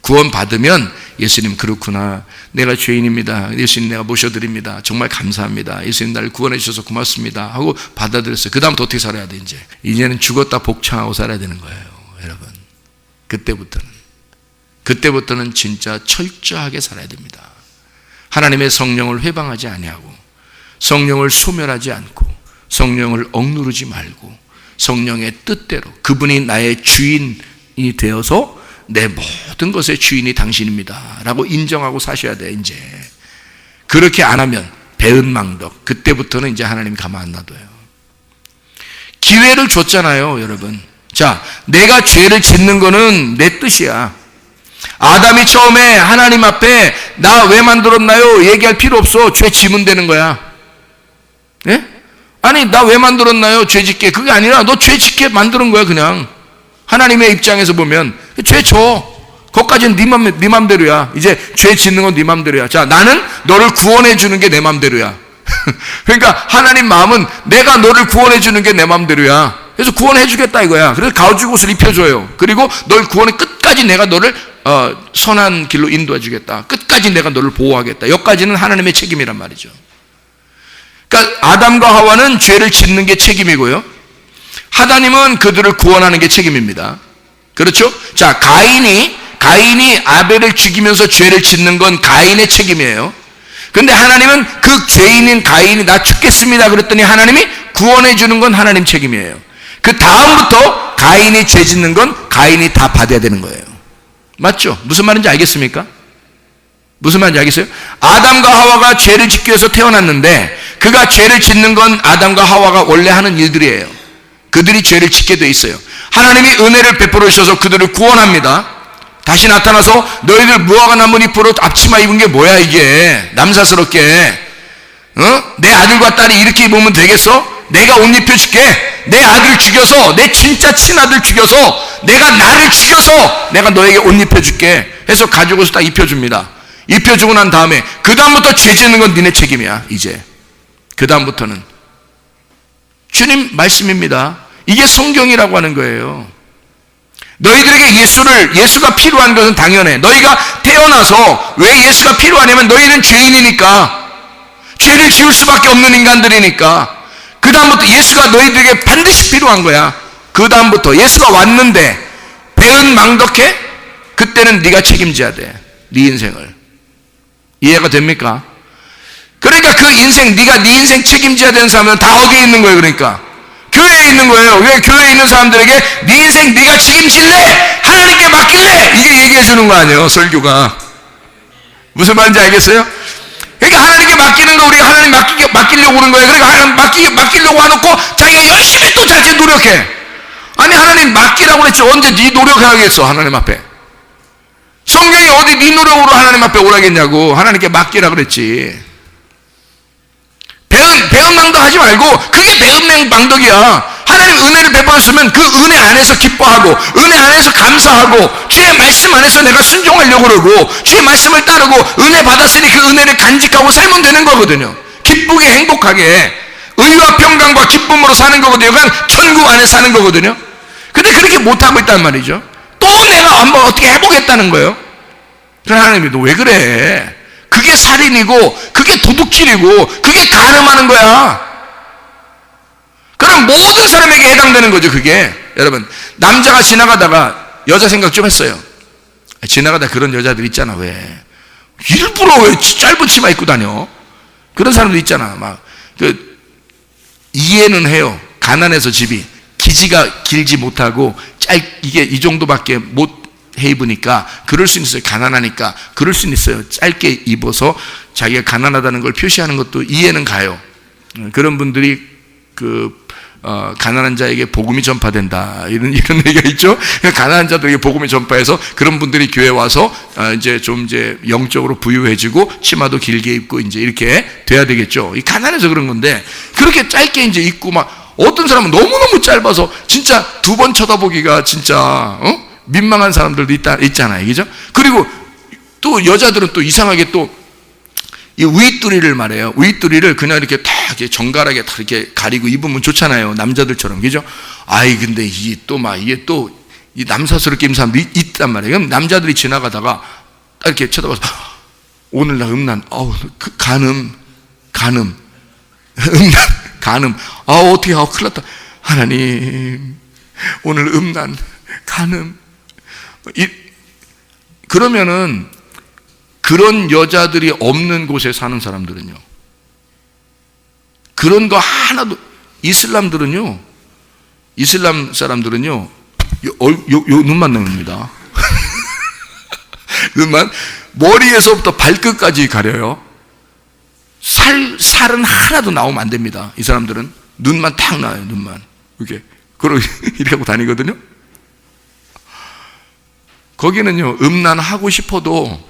구원 받으면 예수님 그렇구나. 내가 죄인입니다. 예수님 내가 모셔드립니다. 정말 감사합니다. 예수님 나를 구원해 주셔서 고맙습니다. 하고 받아들였어요. 그 다음부터 어떻게 살아야 돼 이제? 이제는 죽었다 복창하고 살아야 되는 거예요. 여러분. 그때부터는 진짜 철저하게 살아야 됩니다. 하나님의 성령을 회방하지 아니하고 성령을 소멸하지 않고 성령을 억누르지 말고 성령의 뜻대로 그분이 나의 주인이 되어서 내 모든 것의 주인이 당신입니다 라고 인정하고 사셔야 돼. 이제 그렇게 안 하면 배은망덕, 그때부터는 이제 하나님 가만 안 놔둬요. 기회를 줬잖아요 여러분. 자, 내가 죄를 짓는 거는 내 뜻이야. 아담이 처음에 하나님 앞에 나 왜 만들었나요? 얘기할 필요 없어. 죄 지면 되는 거야. 예? 아니 나 왜 만들었나요? 죄 짓게. 그게 아니라 너 죄 짓게 만드는 거야 그냥. 하나님의 입장에서 보면 죄 줘. 그것까지는 네 맘대로야. 이제 죄 짓는 건 네 맘대로야. 자, 나는 너를 구원해 주는 게 내 맘대로야. 그러니까 하나님 마음은 내가 너를 구원해 주는 게 내 맘대로야. 그래서 구원해 주겠다 이거야. 그래서 가죽 옷을 입혀줘요. 그리고 널 구원해 끝까지 내가 너를 선한 길로 인도해 주겠다. 끝까지 내가 너를 보호하겠다. 여기까지는 하나님의 책임이란 말이죠. 그러니까 아담과 하와는 죄를 짓는 게 책임이고요. 하나님은 그들을 구원하는 게 책임입니다. 그렇죠? 자, 가인이 아벨을 죽이면서 죄를 짓는 건 가인의 책임이에요. 근데 하나님은 그 죄인인 가인이 나 죽겠습니다 그랬더니 하나님이 구원해 주는 건 하나님 책임이에요. 그 다음부터 가인이 죄 짓는 건 가인이 다 받아야 되는 거예요. 맞죠? 무슨 말인지 알겠습니까? 무슨 말인지 알겠어요? 아담과 하와가 죄를 짓기 위해서 태어났는데 그가 죄를 짓는 건 아담과 하와가 원래 하는 일들이에요. 그들이 죄를 짓게 돼 있어요. 하나님이 은혜를 베풀어 주셔서 그들을 구원합니다. 다시 나타나서 너희들 무화과 나무 잎으로 앞치마 입은 게 뭐야 이게 남사스럽게. 내 아들과 딸이 이렇게 입으면 되겠어? 내가 옷 입혀줄게. 내 아들 죽여서, 내 진짜 친아들 죽여서, 내가 나를 죽여서 내가 너에게 옷 입혀줄게 해서 가죽옷을 딱 입혀줍니다. 입혀주고 난 다음에 그 다음부터 죄 짓는 건 니네 책임이야. 이제 그 다음부터는 주님 말씀입니다. 이게 성경이라고 하는 거예요. 너희들에게 예수가 필요한 것은 당연해. 너희가 태어나서 왜 예수가 필요하냐면 너희는 죄인이니까, 죄를 지을 수밖에 없는 인간들이니까. 그 다음부터 예수가 너희들에게 반드시 필요한 거야. 그 다음부터 예수가 왔는데 배은망덕해? 그때는 네가 책임져야 돼. 네 인생을. 이해가 됩니까? 그러니까 그 인생, 네가 네 인생 책임져야 되는 사람은 다 어디에 있는 거예요? 그러니까 교회에 있는 거예요. 왜 교회에 있는 사람들에게 네 인생 네가 책임질래? 하나님께 맡길래? 이게 얘기해 주는 거 아니에요, 설교가. 무슨 말인지 알겠어요? 그러니까 하나님께 맡기는 거, 우리가 하나님 맡기려고 그러는 거예요. 그러니까 하나님 맡기려고 해놓고 자기가 열심히 또 자기 노력해. 아니 하나님 맡기라고 그랬지 언제 네 노력하겠어 하나님 앞에. 성경이 어디 네 노력으로 하나님 앞에 오라겠냐고. 하나님께 맡기라 그랬지. 배은망덕 하지 말고, 그게 배은망덕이야. 하나님 은혜를 베풀었으면 그 은혜 안에서 기뻐하고 은혜 안에서 감사하고 주의 말씀 안에서 내가 순종하려고 그러고 주의 말씀을 따르고 은혜 받았으니 그 은혜를 간직하고 살면 되는 거거든요. 기쁘게 행복하게 의와 평강과 기쁨으로 사는 거거든요. 그러니까 천국 안에 사는 거거든요. 근데 그렇게 못하고 있단 말이죠. 또 내가 한번 어떻게 해보겠다는 거예요. 그러나 하나님이 너 왜 그래? 그게 살인이고 그게 도둑질이고 그게 간음하는 거야. 그럼 모든 사람에게 해당되는 거죠. 그게 여러분, 남자가 지나가다가 여자 생각 좀 했어요. 지나가다 그런 여자들 있잖아. 왜 일부러 왜 짧은 치마 입고 다녀? 그런 사람도 있잖아. 막 이해는 해요. 가난해서 집이 기지가 길지 못하고 이게 이 정도밖에 못 해 입으니까 그럴 수 있어요. 가난하니까 그럴 수 있어요. 짧게 입어서 자기가 가난하다는 걸 표시하는 것도 이해는 가요. 그런 분들이 가난한 자에게 복음이 전파된다 이런 얘기가 있죠. 가난한 자들에게 복음이 전파해서 그런 분들이 교회 와서 이제 영적으로 부유해지고 치마도 길게 입고 이제 이렇게 돼야 되겠죠. 이 가난해서 그런 건데 그렇게 짧게 이제 입고 막 어떤 사람은 너무너무 짧아서 진짜 두 번 쳐다보기가 진짜 민망한 사람들도 있잖아요. 그죠? 그리고 또 여자들은 또 이상하게 또 이 윗두리를 말해요. 윗두리를 그냥 이렇게 다 이렇게 정갈하게 다 이렇게 가리고 입으면 좋잖아요. 남자들처럼. 그죠? 아이, 근데 이게 또 이 남사스럽게 입는 사람들이 있단 말이에요. 그럼 남자들이 지나가다가 딱 이렇게 쳐다봐서, 오늘 나 음란, 간음, 어떻게, 큰일 났다. 하나님, 오늘 음란, 간음. 그러면은, 그런 여자들이 없는 곳에 사는 사람들은요, 그런 거 하나도, 이슬람 사람들은요, 요 눈만 나옵니다. 눈만, 머리에서부터 발끝까지 가려요. 살은 하나도 나오면 안 됩니다. 이 사람들은 눈만 탁 나와요. 눈만 이렇게 이렇게 하고 다니거든요. 거기는요, 음란하고 싶어도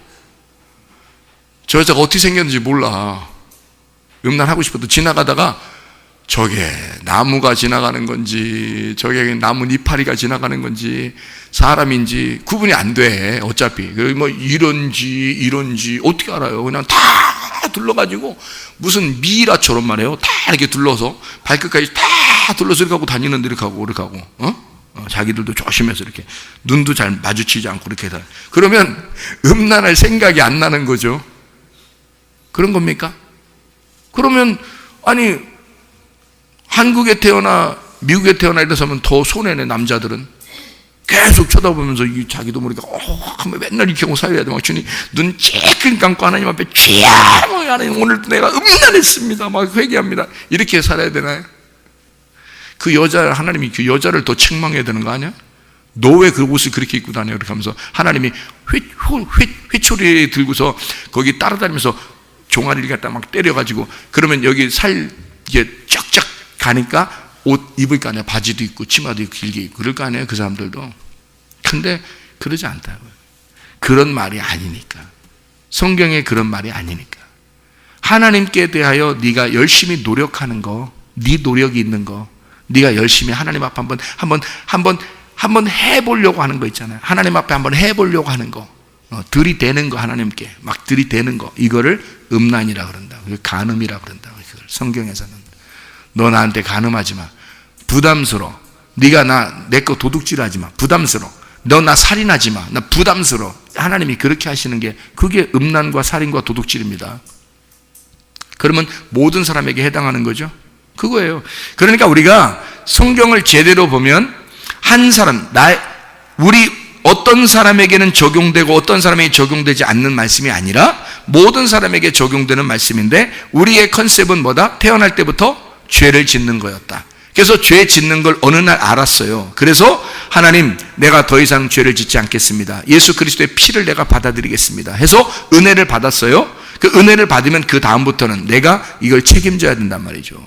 저 여자가 어떻게 생겼는지 몰라. 음란하고 싶어도 지나가다가 저게 나무가 지나가는 건지 저게 나무 이파리가 지나가는 건지 사람인지 구분이 안 돼. 어차피 뭐 이런지 어떻게 알아요? 그냥 다 둘러가지고 무슨 미이라처럼 말해요. 다 이렇게 둘러서 발끝까지 다 둘러서 이렇게 하고 다니는데 이렇게 하고 자기들도 조심해서 이렇게 눈도 잘 마주치지 않고 이렇게 다. 그러면 음란할 생각이 안 나는 거죠. 그런 겁니까? 그러면 아니 한국에 태어나 미국에 태어나 이래서면 더 손해네. 남자들은 계속 쳐다보면서 자기도 모르게 하면 맨날 이렇게 하고 살아야 돼. 막 주님 눈 쬐끔 감고 하나님 앞에 죄야 하나님 오늘도 내가 음란했습니다 막 회개합니다 이렇게 살아야 되나요? 그 여자, 하나님이 그 여자를 더 책망해야 되는 거 아니야? 너 왜 그 옷을 그렇게 입고 다녀? 이렇게 하면서 하나님이 회초리 들고서 거기 따라다니면서 종아리를 갖다 막 때려가지고 그러면 여기 살 이게 쫙쫙 가니까 옷 입을 거 아니야. 바지도 입고 치마도 입고 길게 입고 그럴 거 아니에요. 그 사람들도. 근데 그러지 않다고요. 그런 말이 아니니까. 성경에 그런 말이 아니니까. 하나님께 대하여 네가 열심히 노력하는 거, 네 노력이 있는 거, 네가 열심히 하나님 앞에 한번 해보려고 하는 거 있잖아요. 하나님 앞에 한번 해보려고 하는 거, 들이대는 거, 하나님께 막 들이대는 거, 이거를 음란이라 그런다. 간음이라 그런다. 성경에서는. 너 나한테 간음하지 마. 부담스러워. 네가 내 거 도둑질하지 마. 부담스러워. 너 나 살인하지 마. 나 부담스러워. 하나님이 그렇게 하시는 게 그게 음란과 살인과 도둑질입니다. 그러면 모든 사람에게 해당하는 거죠. 그거예요. 그러니까 우리가 성경을 제대로 보면 한 사람, 우리 어떤 사람에게는 적용되고 어떤 사람에게 적용되지 않는 말씀이 아니라 모든 사람에게 적용되는 말씀인데 우리의 컨셉은 뭐다? 태어날 때부터 죄를 짓는 거였다. 그래서 죄 짓는 걸 어느 날 알았어요. 그래서 하나님, 내가 더 이상 죄를 짓지 않겠습니다. 예수 그리스도의 피를 내가 받아들이겠습니다 해서 은혜를 받았어요. 그 은혜를 받으면 그 다음부터는 내가 이걸 책임져야 된단 말이죠.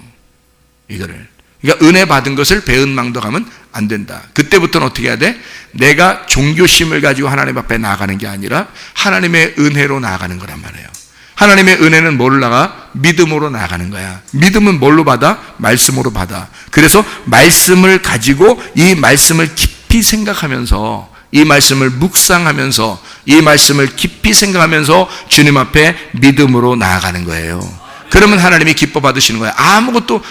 이거를. 그러니까 은혜 받은 것을 배은망덕하면 안 된다. 그때부터는 어떻게 해야 돼? 내가 종교심을 가지고 하나님 앞에 나아가는 게 아니라 하나님의 은혜로 나아가는 거란 말이에요. 하나님의 은혜는 뭘로 나가? 믿음으로 나아가는 거야. 믿음은 뭘로 받아? 말씀으로 받아. 그래서 말씀을 가지고 이 말씀을 깊이 생각하면서 이 말씀을 묵상하면서 이 말씀을 깊이 생각하면서 주님 앞에 믿음으로 나아가는 거예요. 그러면 하나님이 기뻐 받으시는 거야. 아무것도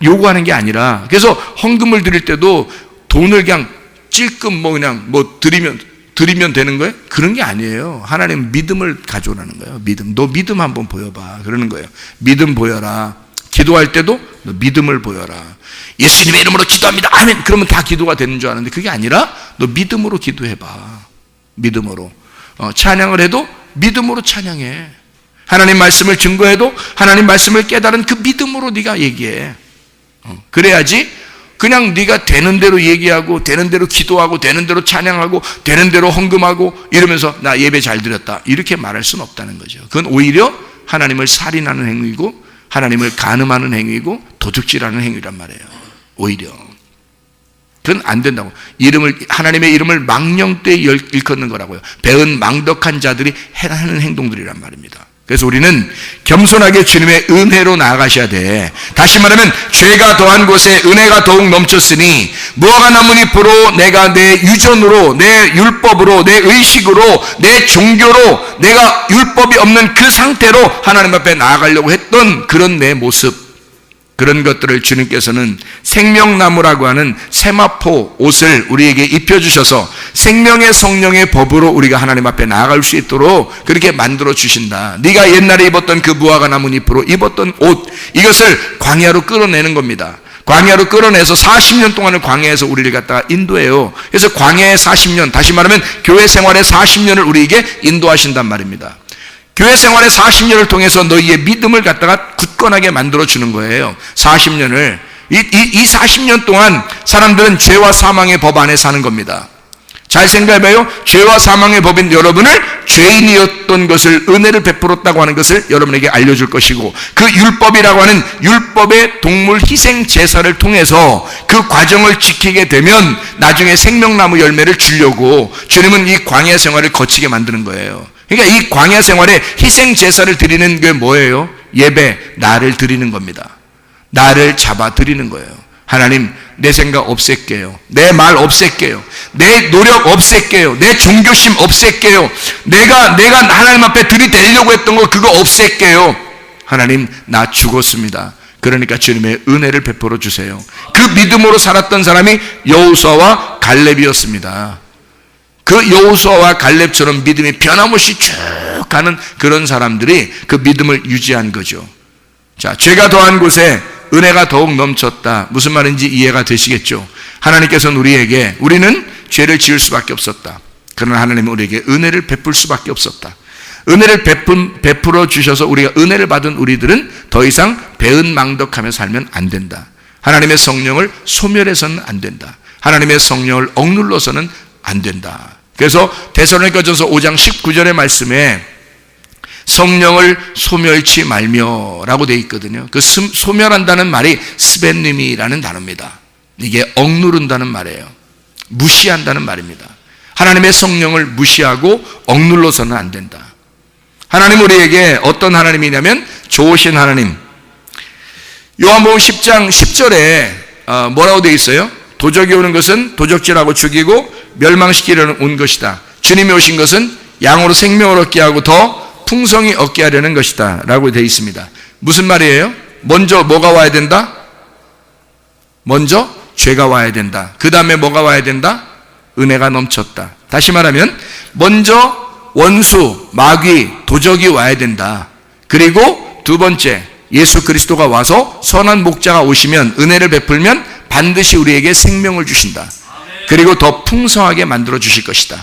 요구하는 게 아니라. 그래서 헌금을 드릴 때도 돈을 그냥 찔끔 그냥 드리면 되는 거예요? 그런 게 아니에요. 하나님 믿음을 가져오라는 거예요. 믿음. 너 믿음 한번 보여봐. 그러는 거예요. 믿음 보여라. 기도할 때도 너 믿음을 보여라. 예수님의 이름으로 기도합니다. 아멘. 그러면 다 기도가 되는 줄 아는데 그게 아니라 너 믿음으로 기도해봐. 믿음으로. 찬양을 해도 믿음으로 찬양해. 하나님 말씀을 증거해도 하나님 말씀을 깨달은 그 믿음으로 네가 얘기해. 그래야지 그냥 네가 되는 대로 얘기하고 되는 대로 기도하고 되는 대로 찬양하고 되는 대로 헌금하고 이러면서 나 예배 잘 드렸다 이렇게 말할 수는 없다는 거죠. 그건 오히려 하나님을 살인하는 행위고 하나님을 간음하는 행위고 도둑질하는 행위란 말이에요. 오히려 그건 안 된다고. 하나님의 이름을 망령되이 일컫는 거라고요. 배은망덕한 자들이 하는 행동들이란 말입니다. 그래서 우리는 겸손하게 주님의 은혜로 나아가셔야 돼. 다시 말하면 죄가 더한 곳에 은혜가 더욱 넘쳤으니 무화과 나뭇잎으로 내가 내 유전으로, 내 율법으로, 내 의식으로, 내 종교로 내가 율법이 없는 그 상태로 하나님 앞에 나아가려고 했던 그런 내 모습, 그런 것들을 주님께서는 생명나무라고 하는 세마포 옷을 우리에게 입혀주셔서 생명의 성령의 법으로 우리가 하나님 앞에 나아갈 수 있도록 그렇게 만들어 주신다. 네가 옛날에 입었던 그 무화과 나뭇잎으로 입었던 옷, 이것을 광야로 끌어내는 겁니다. 광야로 끌어내서 40년 동안을 광야에서 우리를 갖다가 인도해요. 그래서 광야의 40년, 다시 말하면 교회 생활의 40년을 우리에게 인도하신단 말입니다. 교회 생활의 40년을 통해서 너희의 믿음을 갖다가 굳건하게 만들어주는 거예요. 40년을. 이 40년 동안 사람들은 죄와 사망의 법 안에 사는 겁니다. 잘 생각해봐요. 죄와 사망의 법인 여러분을 죄인이었던 것을, 은혜를 베풀었다고 하는 것을 여러분에게 알려줄 것이고, 그 율법이라고 하는 율법의 동물 희생 제사를 통해서 그 과정을 지키게 되면 나중에 생명나무 열매를 주려고 주님은 이 광야 생활을 거치게 만드는 거예요. 그러니까 이 광야 생활에 희생 제사를 드리는 게 뭐예요? 예배, 나를 드리는 겁니다. 나를 잡아 드리는 거예요. 하나님, 내 생각 없앨게요. 내 말 없앨게요. 내 노력 없앨게요. 내 종교심 없앨게요. 내가 하나님 앞에 들이대려고 했던 거 그거 없앨게요. 하나님, 나 죽었습니다. 그러니까 주님의 은혜를 베풀어 주세요. 그 믿음으로 살았던 사람이 여호수아와 갈렙이었습니다. 그 여호수아와 갈렙처럼 믿음이 변함없이 쭉 가는 그런 사람들이 그 믿음을 유지한 거죠. 자, 죄가 더한 곳에 은혜가 더욱 넘쳤다. 무슨 말인지 이해가 되시겠죠? 하나님께서는 우리는 죄를 지을 수밖에 없었다. 그러나 하나님은 우리에게 은혜를 베풀 수밖에 없었다. 은혜를 베풀어 주셔서 우리가 은혜를 받은 우리들은 더 이상 배은망덕하며 살면 안 된다. 하나님의 성령을 소멸해서는 안 된다. 하나님의 성령을 억눌러서는 안 된다. 그래서 데살로니가전서 5장 19절의 말씀에 성령을 소멸치 말며라고 되어 있거든요. 그 소멸한다는 말이 스벤님이라는 단어입니다. 이게 억누른다는 말이에요. 무시한다는 말입니다. 하나님의 성령을 무시하고 억눌러서는 안 된다. 하나님 우리에게 어떤 하나님이냐면 좋으신 하나님. 요한복음 10장 10절에 뭐라고 되어 있어요? 도적이 오는 것은 도적질하고 죽이고 멸망시키려는 온 것이다. 주님이 오신 것은 양으로 생명을 얻게 하고 더 풍성히 얻게 하려는 것이다 라고 되어 있습니다. 무슨 말이에요? 먼저 뭐가 와야 된다? 먼저 죄가 와야 된다. 그 다음에 뭐가 와야 된다? 은혜가 넘쳤다. 다시 말하면 먼저 원수, 마귀, 도적이 와야 된다. 그리고 두 번째, 예수 그리스도가 와서 선한 목자가 오시면, 은혜를 베풀면 반드시 우리에게 생명을 주신다. 그리고 더 풍성하게 만들어 주실 것이다.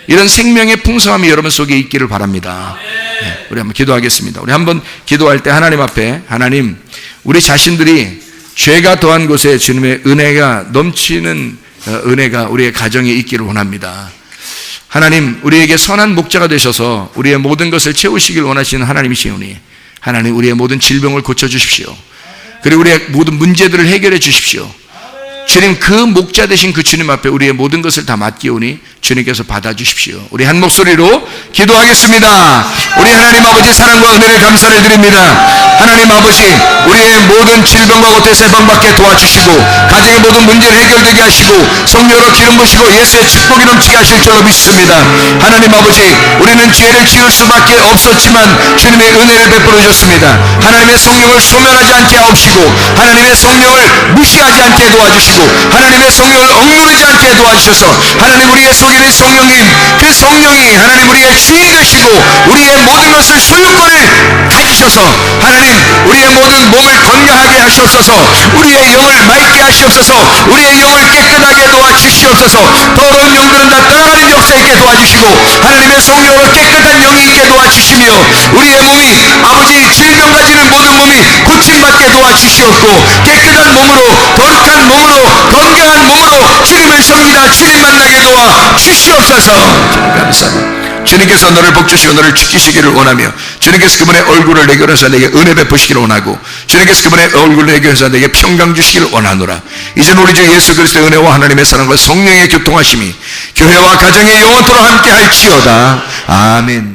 이런 생명의 풍성함이 여러분 속에 있기를 바랍니다. 네, 우리 한번 기도하겠습니다. 우리 한번 기도할 때 하나님 앞에, 하나님, 우리 자신들이 죄가 더한 곳에 주님의 은혜가 넘치는 은혜가 우리의 가정에 있기를 원합니다. 하나님, 우리에게 선한 목자가 되셔서 우리의 모든 것을 채우시길 원하시는 하나님이시오니 하나님, 우리의 모든 질병을 고쳐주십시오. 그리고 우리의 모든 문제들을 해결해 주십시오. 주님, 그 목자 되신 그 주님 앞에 우리의 모든 것을 다 맡기오니 주님께서 받아주십시오. 우리 한 목소리로 기도하겠습니다. 우리 하나님 아버지, 사랑과 은혜를 감사를 드립니다. 하나님 아버지, 우리의 모든 질병과 고통에서 해방받게 도와주시고 가정의 모든 문제를 해결되게 하시고 성령으로 기름 부시고 예수의 축복이 넘치게 하실 줄로 믿습니다. 하나님 아버지, 우리는 죄를 지을 수밖에 없었지만 주님의 은혜를 베풀어 주셨습니다. 하나님의 성령을 소멸하지 않게 하옵시고 하나님의 성령을 무시하지 않게 도와주시고 하나님의 성령을 억누르지 않게 도와주셔서 하나님, 우리의 속에 있는 성령님, 그 성령이 하나님 우리의 주인 되시고 우리의 모든 것을 소유권을 가지셔서 하나님 우리의 모든 몸을 건강하게 하시옵소서. 우리의 영을 맑게 하시옵소서. 우리의 영을 깨끗하게 도와주시옵소서. 더러운 영들은 다 떠나가는 역사 있게 도와주시고 하나님의 성령으로 깨끗한 영이 있게 도와주시며 우리의 몸이 아버지 질병 가지는 모든 몸이 고침받게 도와주시옵고 깨끗한 몸으로, 거룩한 몸으로, 건강한 몸으로 주님을 섬기다 주님 만나게 도와주시옵소서. 감사합니다. 주님께서 너를 복주시고 너를 지키시기를 원하며 주님께서 그분의 얼굴을 내게 해서 내게 은혜 베푸시기를 원하고 주님께서 그분의 얼굴을 내게 해서 내게 평강 주시기를 원하노라. 이제는 우리 주 예수 그리스도의 은혜와 하나님의 사랑과 성령의 교통하심이 교회와 가정에 영원토록 함께 할지어다. 아멘.